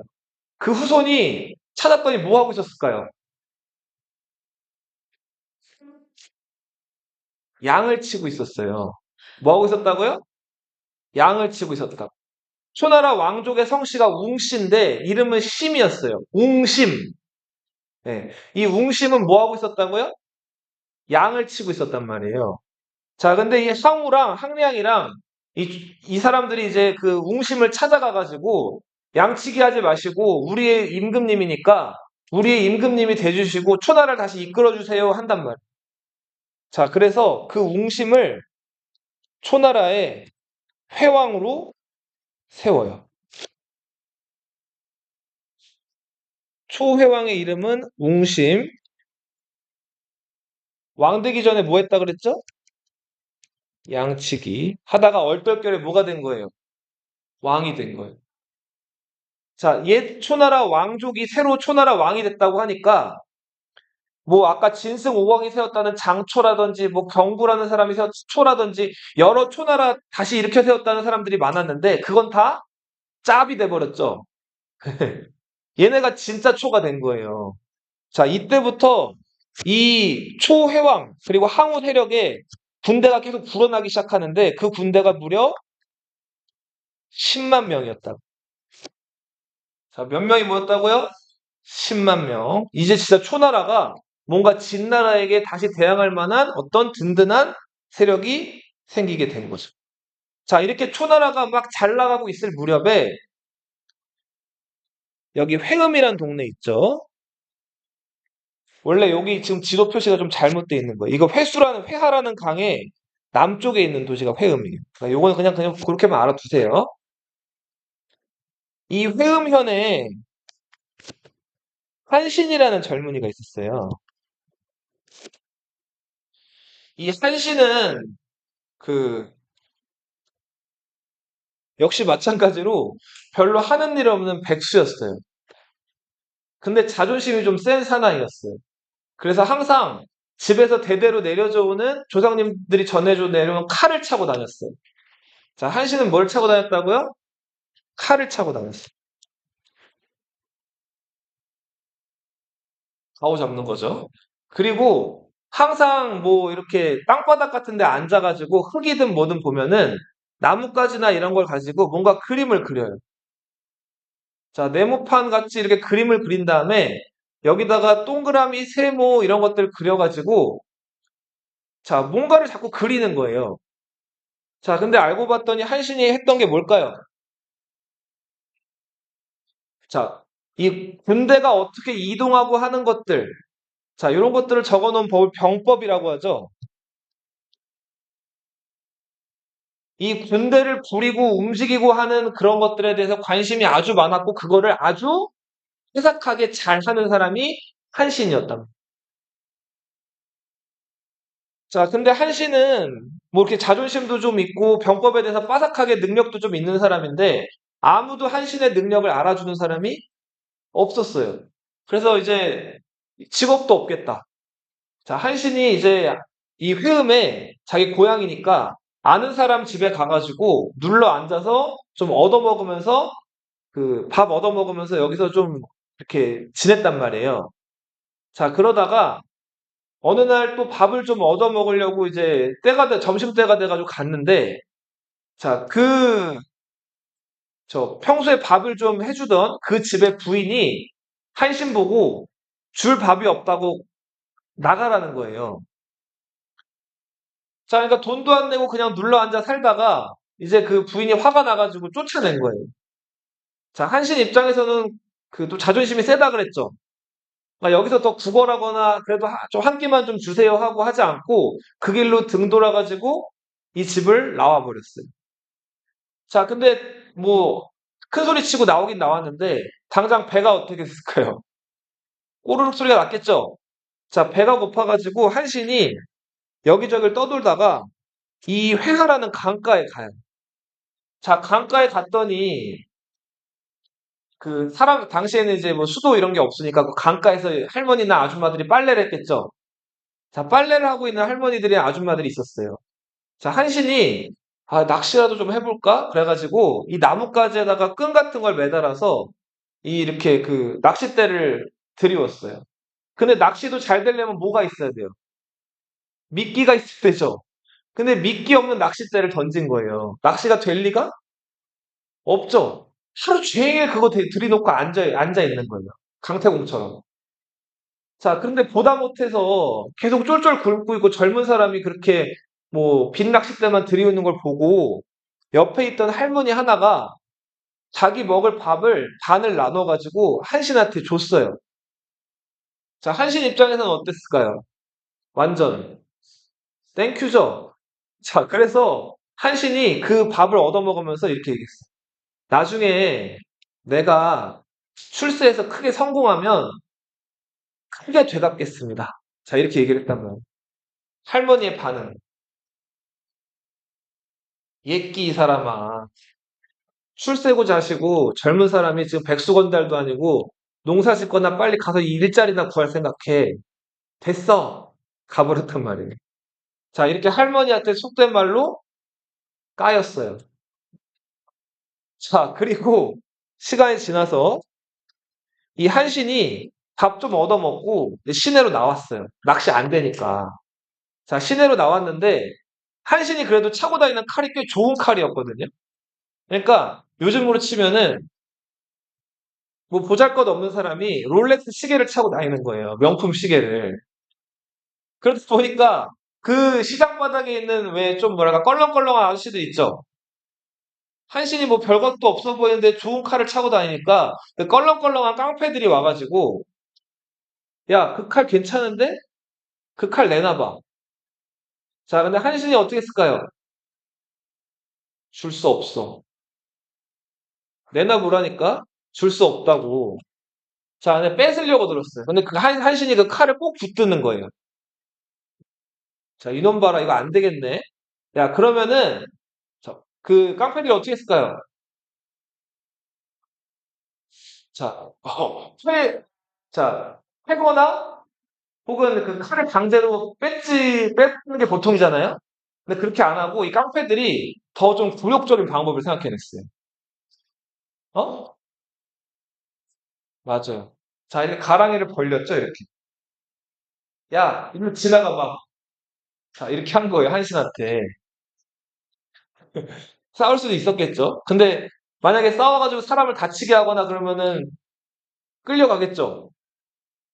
그 후손이 찾았더니 뭐 하고 있었을까요? 양을 치고 있었어요. 뭐 하고 있었다고요? 양을 치고 있었다. 초나라 왕족의 성씨가 웅씨인데 이름은 심이었어요. 웅심. 예. 이 웅심은 뭐 하고 있었다고요? 양을 치고 있었단 말이에요. 자, 근데 이 상우랑 항량이랑 이 사람들이 이제 그 웅심을 찾아가가지고 양치기 하지 마시고 우리의 임금님이니까 우리의 임금님이 돼주시고 초나라를 다시 이끌어주세요 한단 말이에요. 자, 그래서 그 웅심을 초나라의 회왕으로 세워요. 초회왕의 이름은 웅심. 왕 되기 전에 뭐 했다 그랬죠? 양치기. 하다가 얼떨결에 뭐가 된 거예요? 왕이 된 거예요. 자, 옛 초나라 왕족이 새로 초나라 왕이 됐다고 하니까 뭐 아까 진승 오왕이 세웠다는 장초라든지 뭐 경부라는 사람이 세웠 초라든지 여러 초나라 다시 일으켜 세웠다는 사람들이 많았는데 그건 다 짭이 돼 버렸죠. 얘네가 진짜 초가 된 거예요. 자, 이때부터 이 초회왕 그리고 항우 세력에 군대가 계속 불어나기 시작하는데 그 군대가 무려 10만 명이었다. 자, 몇 명이 모였다고요? 10만 명. 이제 진짜 초나라가 뭔가 진나라에게 다시 대항할 만한 어떤 든든한 세력이 생기게 된 거죠. 자, 이렇게 초나라가 막 잘 나가고 있을 무렵에 여기 회음이란 동네 있죠? 원래 여기 지금 지도 표시가 좀 잘못되어 있는 거예요. 이거 회하라는 강의 남쪽에 있는 도시가 회음이에요. 그러니까 요거는 그냥 그렇게만 알아두세요. 이 회음현에 한신이라는 젊은이가 있었어요. 이 한신은 그 역시 마찬가지로 별로 하는 일 없는 백수였어요. 근데 자존심이 좀 센 사나이였어요. 그래서 항상 집에서 대대로 내려져 오는 조상님들이 전해줘 내려온 칼을 차고 다녔어요. 자, 한신은 뭘 차고 다녔다고요? 칼을 차고 다녔어요. 가오 잡는 거죠. 그리고 항상 뭐 이렇게 땅바닥 같은 데 앉아가지고 흙이든 뭐든 보면은 나뭇가지나 이런 걸 가지고 뭔가 그림을 그려요. 자, 네모판 같이 이렇게 그림을 그린 다음에 여기다가 동그라미, 세모 이런 것들 그려가지고 자, 뭔가를 자꾸 그리는 거예요. 자, 근데 알고 봤더니 한신이 했던 게 뭘까요? 자, 이 군대가 어떻게 이동하고 하는 것들, 자, 이런 것들을 적어 놓은 법을 병법이라고 하죠. 이 군대를 부리고 움직이고 하는 그런 것들에 대해서 관심이 아주 많았고, 그거를 아주 해석하게 잘 하는 사람이 한신이었다. 자, 근데 한신은 뭐 이렇게 자존심도 좀 있고 병법에 대해서 빠삭하게 능력도 좀 있는 사람인데 아무도 한신의 능력을 알아주는 사람이 없었어요. 그래서 이제 직업도 없겠다. 자, 한신이 이제 이 회음에 자기 고향이니까 아는 사람 집에 가가지고 눌러 앉아서 좀 얻어먹으면서 그 밥 얻어먹으면서 여기서 좀 이렇게 지냈단 말이에요. 자, 그러다가 어느 날 또 밥을 좀 얻어 먹으려고 이제 점심 때가 돼가지고 갔는데, 자, 평소에 밥을 좀 해주던 그 집의 부인이 한신 보고 줄 밥이 없다고 나가라는 거예요. 자, 그러니까 돈도 안 내고 그냥 눌러 앉아 살다가 이제 그 부인이 화가 나가지고 쫓아낸 거예요. 자, 한신 입장에서는 그 또 자존심이 세다 그랬죠. 그러니까 여기서 더 구걸하거나 그래도 좀 한 끼만 좀 주세요 하고 하지 않고 그 길로 등 돌아가지고 이 집을 나와 버렸어요. 자, 근데 뭐 큰 소리 치고 나오긴 나왔는데 당장 배가 어떻게 됐을까요? 꼬르륵 소리가 났겠죠? 자, 배가 고파가지고 한신이 여기저기를 떠돌다가 이 회하라는 강가에 가요. 자, 강가에 갔더니 그 사람 당시에는 이제 뭐 수도 이런 게 없으니까 그 강가에서 할머니나 아줌마들이 빨래를 했겠죠. 자, 빨래를 하고 있는 할머니들이 아줌마들이 있었어요. 자, 한신이 아, 낚시라도 좀 해볼까? 그래가지고 이 나뭇가지에다가 끈 같은 걸 매달아서 이렇게 그 낚싯대를 들이웠어요. 근데 낚시도 잘 되려면 뭐가 있어야 돼요? 미끼가 있어야 되죠. 근데 미끼 없는 낚싯대를 던진 거예요. 낚시가 될 리가 없죠. 하루 종일 그거 들이놓고 앉아 있는 거예요. 강태공처럼. 자, 근데 보다 못해서 계속 쫄쫄 굶고 있고 젊은 사람이 그렇게 뭐 빈 낚싯대만 들이우는 걸 보고 옆에 있던 할머니 하나가 자기 먹을 밥을 반을 나눠가지고 한신한테 줬어요. 자, 한신 입장에서는 어땠을까요? 완전 땡큐죠? 자, 그래서 한신이 그 밥을 얻어먹으면서 이렇게 얘기했어요. 나중에 내가 출세해서 크게 성공하면 크게 되갚겠습니다. 자, 이렇게 얘기를 했단 말이에요. 할머니의 반응. 예끼 이 사람아. 출세고자 하시고 젊은 사람이 지금 백수건달도 아니고 농사 짓거나 빨리 가서 일자리나 구할 생각해. 됐어. 가버렸단 말이에요. 자, 이렇게 할머니한테 속된 말로 까였어요. 자, 그리고 시간이 지나서 이 한신이 밥 좀 얻어먹고 시내로 나왔어요. 낚시 안 되니까. 자, 시내로 나왔는데 한신이 그래도 차고 다니는 칼이 꽤 좋은 칼이었거든요. 그러니까 요즘으로 치면은 뭐 보잘것없는 사람이 롤렉스 시계를 차고 다니는 거예요. 명품 시계를. 그러다 보니까 그 시장 바닥에 있는 왜 좀 뭐랄까 껄렁껄렁한 아저씨들 있죠. 한신이 뭐 별것도 없어 보이는데 좋은 칼을 차고 다니니까 그 껄렁껄렁한 깡패들이 와가지고 야, 그 칼 괜찮은데? 그 칼 내놔봐. 자, 근데 한신이 어떻게 했을까요? 줄 수 없어. 내놔보라니까 줄 수 없다고. 자, 근데 뺏으려고 들었어요. 근데 그 한신이 그 칼을 꼭 붙드는 거예요. 자, 이놈 봐라. 이거 안 되겠네. 야, 그러면은 그 깡패들이 어떻게 했을까요? 자, 자, 패거나 혹은 그 칼을 강제로 뺏는 게 보통이잖아요? 근데 그렇게 안 하고 이 깡패들이 더 좀 굴욕적인 방법을 생각해냈어요. 어? 맞아요. 자, 이렇게 가랑이를 벌렸죠, 이렇게. 야, 이리로 지나가 봐. 자, 이렇게 한 거예요, 한신한테. 싸울 수도 있었겠죠? 근데 만약에 싸워가지고 사람을 다치게 하거나 그러면은 끌려가겠죠.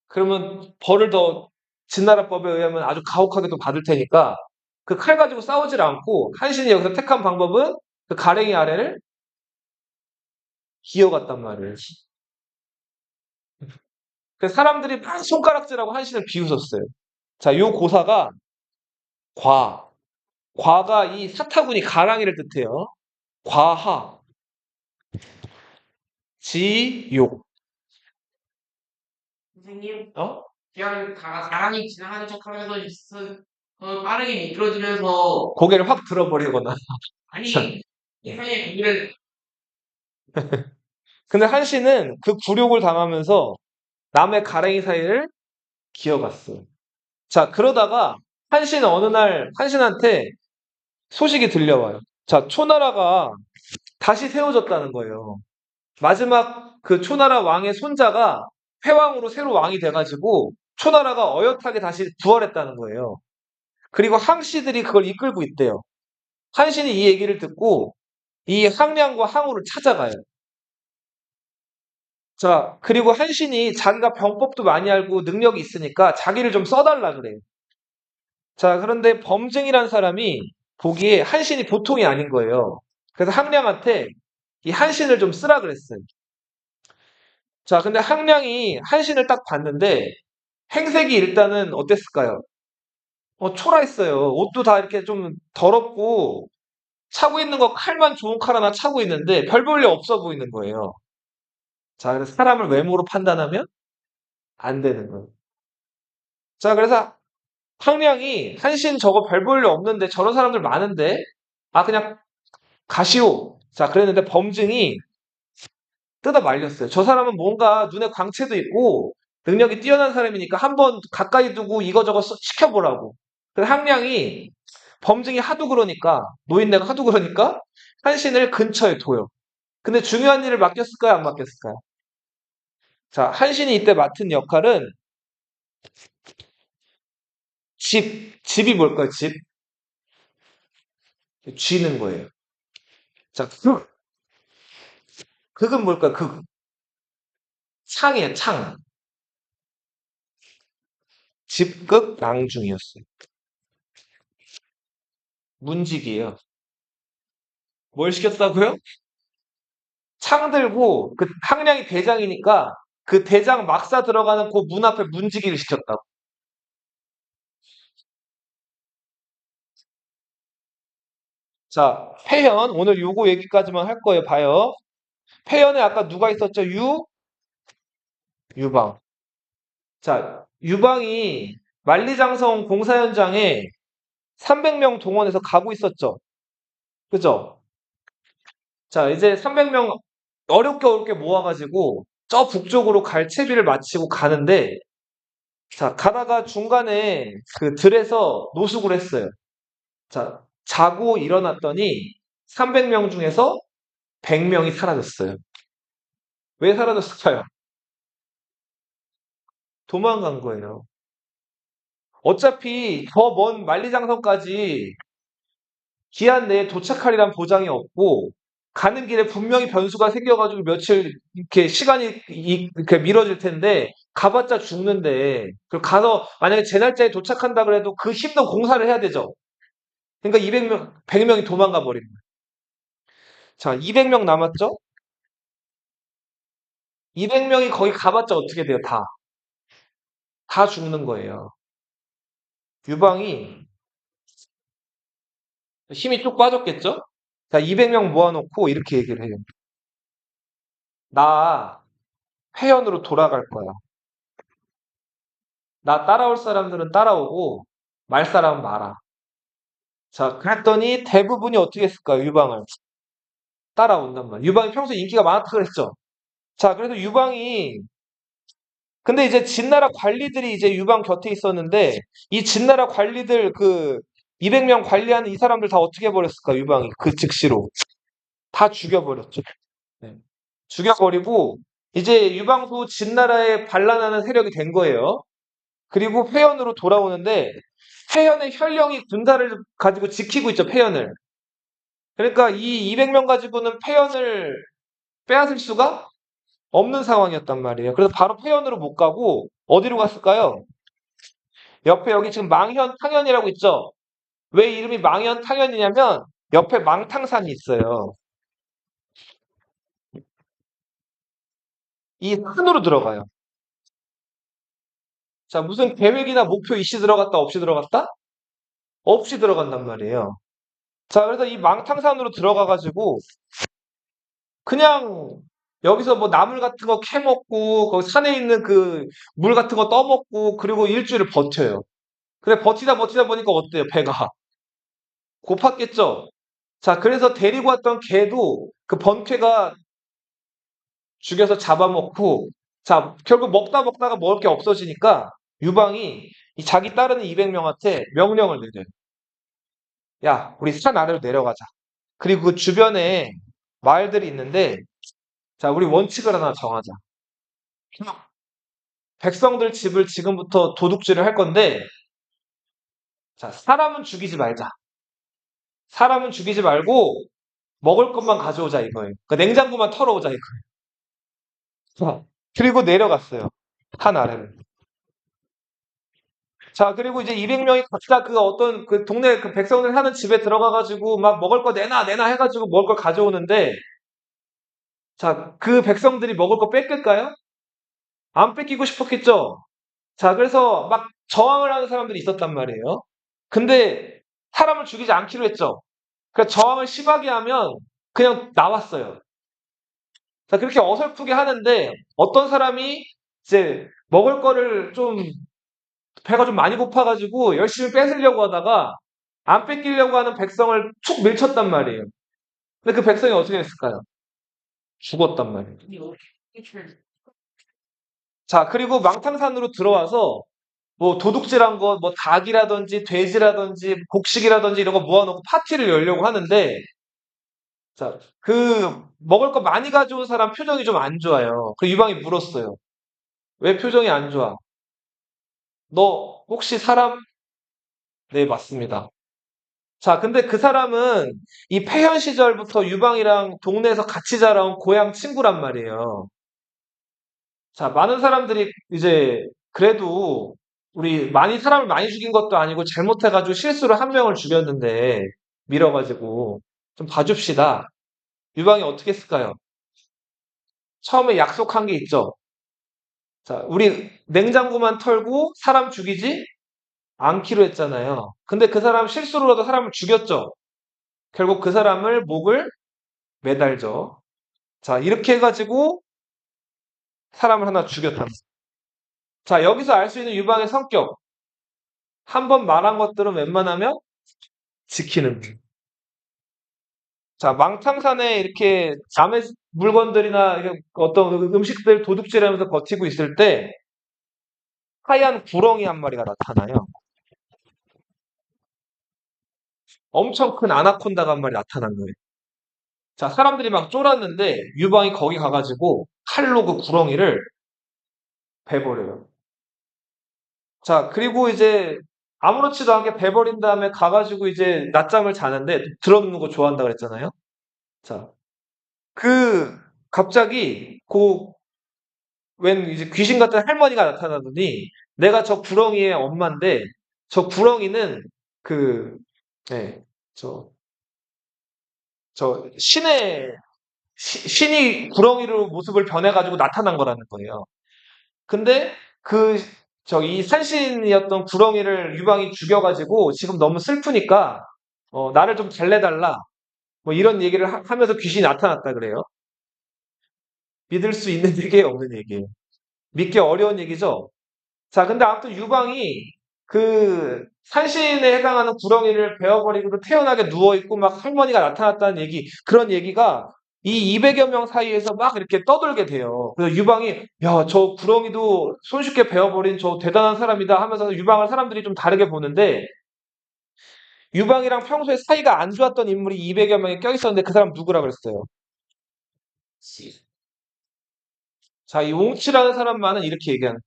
그러면 벌을 더 진나라법에 의하면 아주 가혹하게 또 받을 테니까 그 칼 가지고 싸우질 않고 한신이 여기서 택한 방법은 그 가랭이 아래를 기어갔단 말이에요. 그래서 사람들이 막 손가락질하고 한신을 비웃었어요. 자, 요 고사가 과. 과가 이 사타구니 가랑이를 뜻해요. 과하, 지욕. 선생님, 어? 그냥 가랑이 지나가는 척 하면서 빠르게 미끄러지면서, 고개를 확 들어버리거나. 아니, 이상하게 고기를, 근데 한신은 그 굴욕을 당하면서 남의 가랭이 사이를 기어갔어요. 자, 그러다가 한신은 어느 날 한신한테 소식이 들려와요. 자, 초나라가 다시 세워졌다는 거예요. 마지막 그 초나라 왕의 손자가 패왕으로 새로 왕이 돼가지고 초나라가 어엿하게 다시 부활했다는 거예요. 그리고 항씨들이 그걸 이끌고 있대요. 한신이 이 얘기를 듣고 이 항량과 항우를 찾아가요. 자, 그리고 한신이 자기가 병법도 많이 알고 능력이 있으니까 자기를 좀 써달라 그래요. 자, 그런데 범증이란 사람이 보기에 한신이 보통이 아닌 거예요. 그래서 항량한테 이 한신을 좀 쓰라 그랬어요. 자, 근데 항량이 한신을 딱 봤는데 행색이 일단은 어땠을까요? 초라했어요. 옷도 다 이렇게 좀 더럽고 차고 있는 거 칼만 좋은 칼 하나 차고 있는데 별 볼 일 없어 보이는 거예요. 자, 그래서 사람을 외모로 판단하면 안 되는 거예요. 자, 그래서 항량이 한신 저거 별 볼 일 없는데 저런 사람들 많은데 그냥 가시오. 자, 그랬는데 범증이 뜯어 말렸어요. 저 사람은 뭔가 눈에 광채도 있고 능력이 뛰어난 사람이니까 한번 가까이 두고 이거저거 시켜보라고. 그래서 항량이 범증이 하도 그러니까 노인네가 하도 그러니까 한신을 근처에 둬요. 근데 중요한 일을 맡겼을까요? 안 맡겼을까요? 자, 한신이 이때 맡은 역할은 집이 뭘까요? 집? 쥐는 거예요. 자, 극은 뭘까요? 극. 창이에요, 창. 집극 낭중이었어요. 문직이에요. 뭘 시켰다고요? 창 들고 그 항량이 대장이니까 그 대장 막사 들어가는 그 문 앞에 문지기를 시켰다고. 자, 폐현 오늘 요거 얘기까지만 할 거예요. 봐요. 폐현에 아까 누가 있었죠? 유방. 자, 유방이 만리장성 공사 현장에 300명 동원해서 가고 있었죠. 그죠? 자, 이제 300명 어렵게 모아가지고 저 북쪽으로 갈 채비를 마치고 가는데, 자, 가다가 중간에 그 들에서 노숙을 했어요. 자, 자고 일어났더니 300명 중에서 100명이 사라졌어요. 왜 사라졌을까요? 도망간 거예요. 어차피 더 먼 만리장성까지 기한 내에 도착하리란 보장이 없고 가는 길에 분명히 변수가 생겨가지고 며칠 이렇게 시간이 이렇게 미뤄질 텐데 가봤자 죽는데 그리고 가서 만약에 제 날짜에 도착한다 그래도 그 힘든 공사를 해야 되죠. 그러니까 200명, 100명이 도망가 버린 거예요. 자, 200명 남았죠? 200명이 거기 가봤자 어떻게 돼요? 다 죽는 거예요. 유방이 힘이 쭉 빠졌겠죠? 자, 200명 모아놓고 이렇게 얘기를 해요. 나 회원으로 돌아갈 거야. 나 따라올 사람들은 따라오고 말 사람은 말아. 자, 그랬더니 대부분이 어떻게 했을까요? 유방을 따라온단 말이에요. 유방이 평소에 인기가 많았다 그랬죠. 자, 그래서 유방이 근데 이제 진나라 관리들이 이제 유방 곁에 있었는데 이 진나라 관리들 그 200명 관리하는 이 사람들 다 어떻게 해버렸을까? 유방이 그 즉시로 다 죽여버렸죠. 네. 죽여버리고 이제 유방도 진나라에 반란하는 세력이 된 거예요. 그리고 폐연으로 돌아오는데 폐연의 현령이 군사를 가지고 지키고 있죠. 폐연을. 그러니까 이 200명 가지고는 폐연을 빼앗을 수가 없는 상황이었단 말이에요. 그래서 바로 폐연으로 못 가고 어디로 갔을까요? 옆에 여기 지금 망현, 탕현이라고 있죠? 왜 이름이 망현, 탕현이냐면 옆에 망탕산이 있어요. 이 산으로 들어가요. 자, 무슨 계획이나 목표 이씨 들어갔다, 없이 들어갔다? 없이 들어간단 말이에요. 자, 그래서 이 망탕산으로 들어가가지고 그냥 여기서 뭐 나물 같은 거 캐먹고 거기 산에 있는 그 물 같은 거 떠먹고 그리고 일주일을 버텨요. 근데 버티다 보니까 어때요? 배가 고팠겠죠? 자, 그래서 데리고 왔던 개도 그 번쾌가 죽여서 잡아먹고 자, 결국 먹다가 먹을 게 없어지니까 유방이 이 자기 따르는 200명한테 명령을 내려요. 야, 우리 산 아래로 내려가자. 그리고 그 주변에 마을들이 있는데 자, 우리 원칙을 하나 정하자. 백성들 집을 지금부터 도둑질을 할 건데 자, 사람은 죽이지 말자. 사람은 죽이지 말고 먹을 것만 가져오자 이거예요. 그러니까 냉장고만 털어오자 이거예요. 자, 그리고 내려갔어요. 산 아래를. 자, 그리고 이제 200명이 각자 그 어떤 그 동네 그 백성들 사는 집에 들어가가지고 막 먹을 거 내놔 해가지고 먹을 걸 가져오는데 자, 그 백성들이 먹을 거 뺏길까요? 안 뺏기고 싶었겠죠? 자, 그래서 막 저항을 하는 사람들이 있었단 말이에요. 근데 사람을 죽이지 않기로 했죠. 그러니까 저항을 심하게 하면 그냥 나왔어요. 자, 그렇게 어설프게 하는데 어떤 사람이 이제 먹을 거를 좀 배가 좀 많이 고파가지고 열심히 뺏으려고 하다가 안 뺏기려고 하는 백성을 툭 밀쳤단 말이에요. 근데 그 백성이 어떻게 됐을까요? 죽었단 말이에요. 자, 그리고 망탕산으로 들어와서 뭐 도둑질한 거, 뭐 닭이라든지 돼지라든지 곡식이라든지 이런 거 모아놓고 파티를 열려고 하는데 자, 그 먹을 거 많이 가져온 사람 표정이 좀 안 좋아요. 그 유방이 물었어요. 왜 표정이 안 좋아? 너 혹시 사람? 네, 맞습니다. 자, 근데 그 사람은 이 폐현 시절부터 유방이랑 동네에서 같이 자라온 고향 친구란 말이에요. 자, 많은 사람들이 이제 그래도 우리 많이 사람을 많이 죽인 것도 아니고 잘못해가지고 실수로 한 명을 죽였는데 밀어가지고 좀 봐줍시다. 유방이 어떻게 했을까요? 처음에 약속한 게 있죠. 자, 우리 냉장고만 털고 사람 죽이지 않기로 했잖아요. 근데 그 사람 실수로라도 사람을 죽였죠. 결국 그 사람을 목을 매달죠. 자, 이렇게 해가지고 사람을 하나 죽였다. 자, 여기서 알 수 있는 유방의 성격. 한 번 말한 것들은 웬만하면 지키는. 자, 망탕산에 이렇게 남의 물건들이나 이렇게 어떤 음식들 도둑질하면서 버티고 있을 때 하얀 구렁이 한 마리가 나타나요. 엄청 큰 아나콘다가 한 마리 나타난 거예요. 자, 사람들이 막 쫄았는데 유방이 거기 가가지고 칼로 그 구렁이를 베버려요. 자, 그리고 이제 아무렇지도 않게 베버린 다음에 가가지고 이제 낮잠을 자는데 들어눕는 거 좋아한다 그랬잖아요. 자, 그 갑자기 그 웬 이제 귀신 같은 할머니가 나타나더니 내가 저 구렁이의 엄마인데 저 구렁이는 그, 네, 저, 신이 구렁이로 모습을 변해가지고 나타난 거라는 거예요. 근데 그, 이 산신이었던 구렁이를 유방이 죽여가지고 지금 너무 슬프니까, 나를 좀 달래달라. 뭐 이런 얘기를 하면서 귀신이 나타났다 그래요. 믿을 수 있는 얘기예요, 없는 얘기예요. 믿기 어려운 얘기죠? 자, 근데 아무튼 유방이 그 산신에 해당하는 구렁이를 베어버리고 태연하게 누워있고 막 할머니가 나타났다는 얘기, 그런 얘기가 이 200여 명 사이에서 막 이렇게 떠돌게 돼요. 그래서 유방이, 야, 저 구렁이도 손쉽게 베어버린 저 대단한 사람이다 하면서 유방을 사람들이 좀 다르게 보는데, 유방이랑 평소에 사이가 안 좋았던 인물이 200여 명이 껴있었는데 그 사람 누구라 그랬어요? 자, 이 옹치라는 사람만은 이렇게 얘기하는,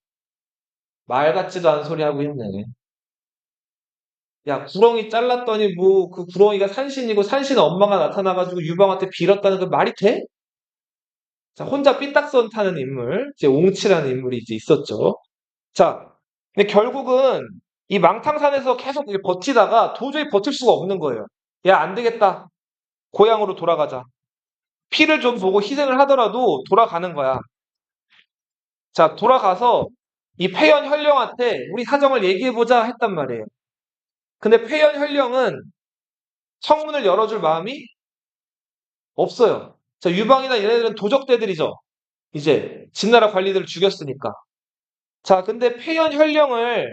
말 같지도 않은 소리 하고 있네. 야, 구렁이 잘랐더니 뭐 그 구렁이가 산신이고 산신 엄마가 나타나가지고 유방한테 빌었다는 그 말이 돼? 자, 혼자 삐딱선 타는 인물, 이제 옹치라는 인물이 이제 있었죠. 자, 근데 결국은 이 망탕산에서 계속 이렇게 버티다가 도저히 버틸 수가 없는 거예요. 야, 안 되겠다. 고향으로 돌아가자. 피를 좀 보고 희생을 하더라도 돌아가는 거야. 자, 돌아가서 이 폐연 현령한테 우리 사정을 얘기해보자 했단 말이에요. 근데 폐연 현령은 성문을 열어줄 마음이 없어요. 자, 유방이나 얘네들은 도적대들이죠. 이제 진나라 관리들을 죽였으니까. 자, 근데 폐연 현령을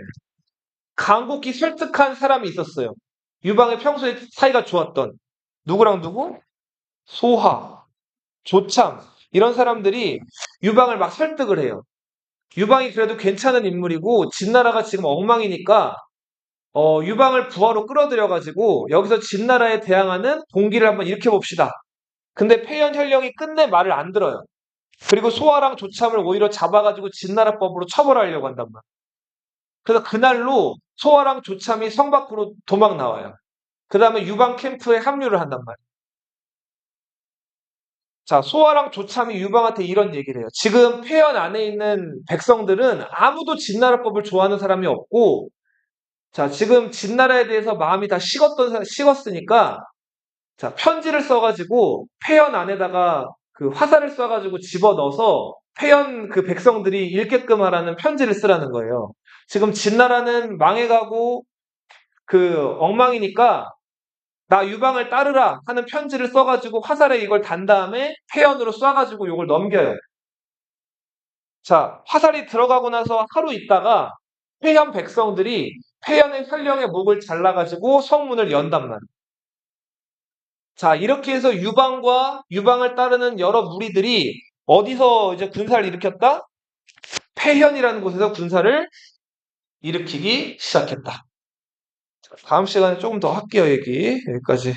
간곡히 설득한 사람이 있었어요. 유방의 평소에 사이가 좋았던 누구랑 누구? 소하, 조참 이런 사람들이 유방을 막 설득을 해요. 유방이 그래도 괜찮은 인물이고 진나라가 지금 엉망이니까 유방을 부하로 끌어들여가지고 여기서 진나라에 대항하는 봉기를 한번 일으켜봅시다. 근데 폐연 현령이 끝내 말을 안 들어요. 그리고 소아랑 조참을 오히려 잡아가지고 진나라법으로 처벌하려고 한단 말이에요. 그래서 그날로 소아랑 조참이 성 밖으로 도망 나와요. 그 다음에 유방 캠프에 합류를 한단 말이에요. 자, 소아랑 조참이 유방한테 이런 얘기를 해요. 지금 폐연 안에 있는 백성들은 아무도 진나라법을 좋아하는 사람이 없고, 자, 지금 진나라에 대해서 마음이 다 식었으니까, 자, 편지를 써가지고 폐연 안에다가 그 화살을 쏴가지고 집어넣어서 폐연 그 백성들이 읽게끔 하라는 편지를 쓰라는 거예요. 지금 진나라는 망해가고 그 엉망이니까 나 유방을 따르라 하는 편지를 써가지고 화살에 이걸 단 다음에 폐연으로 쏴가지고 이걸 넘겨요. 자, 화살이 들어가고 나서 하루 있다가 폐연 백성들이 폐연의 현령의 목을 잘라가지고 성문을 연단 말이에요. 자, 이렇게 해서 유방과 유방을 따르는 여러 무리들이 어디서 이제 군사를 일으켰다? 폐현이라는 곳에서 군사를 일으키기 시작했다. 자, 다음 시간에 조금 더 할게요, 얘기. 여기까지.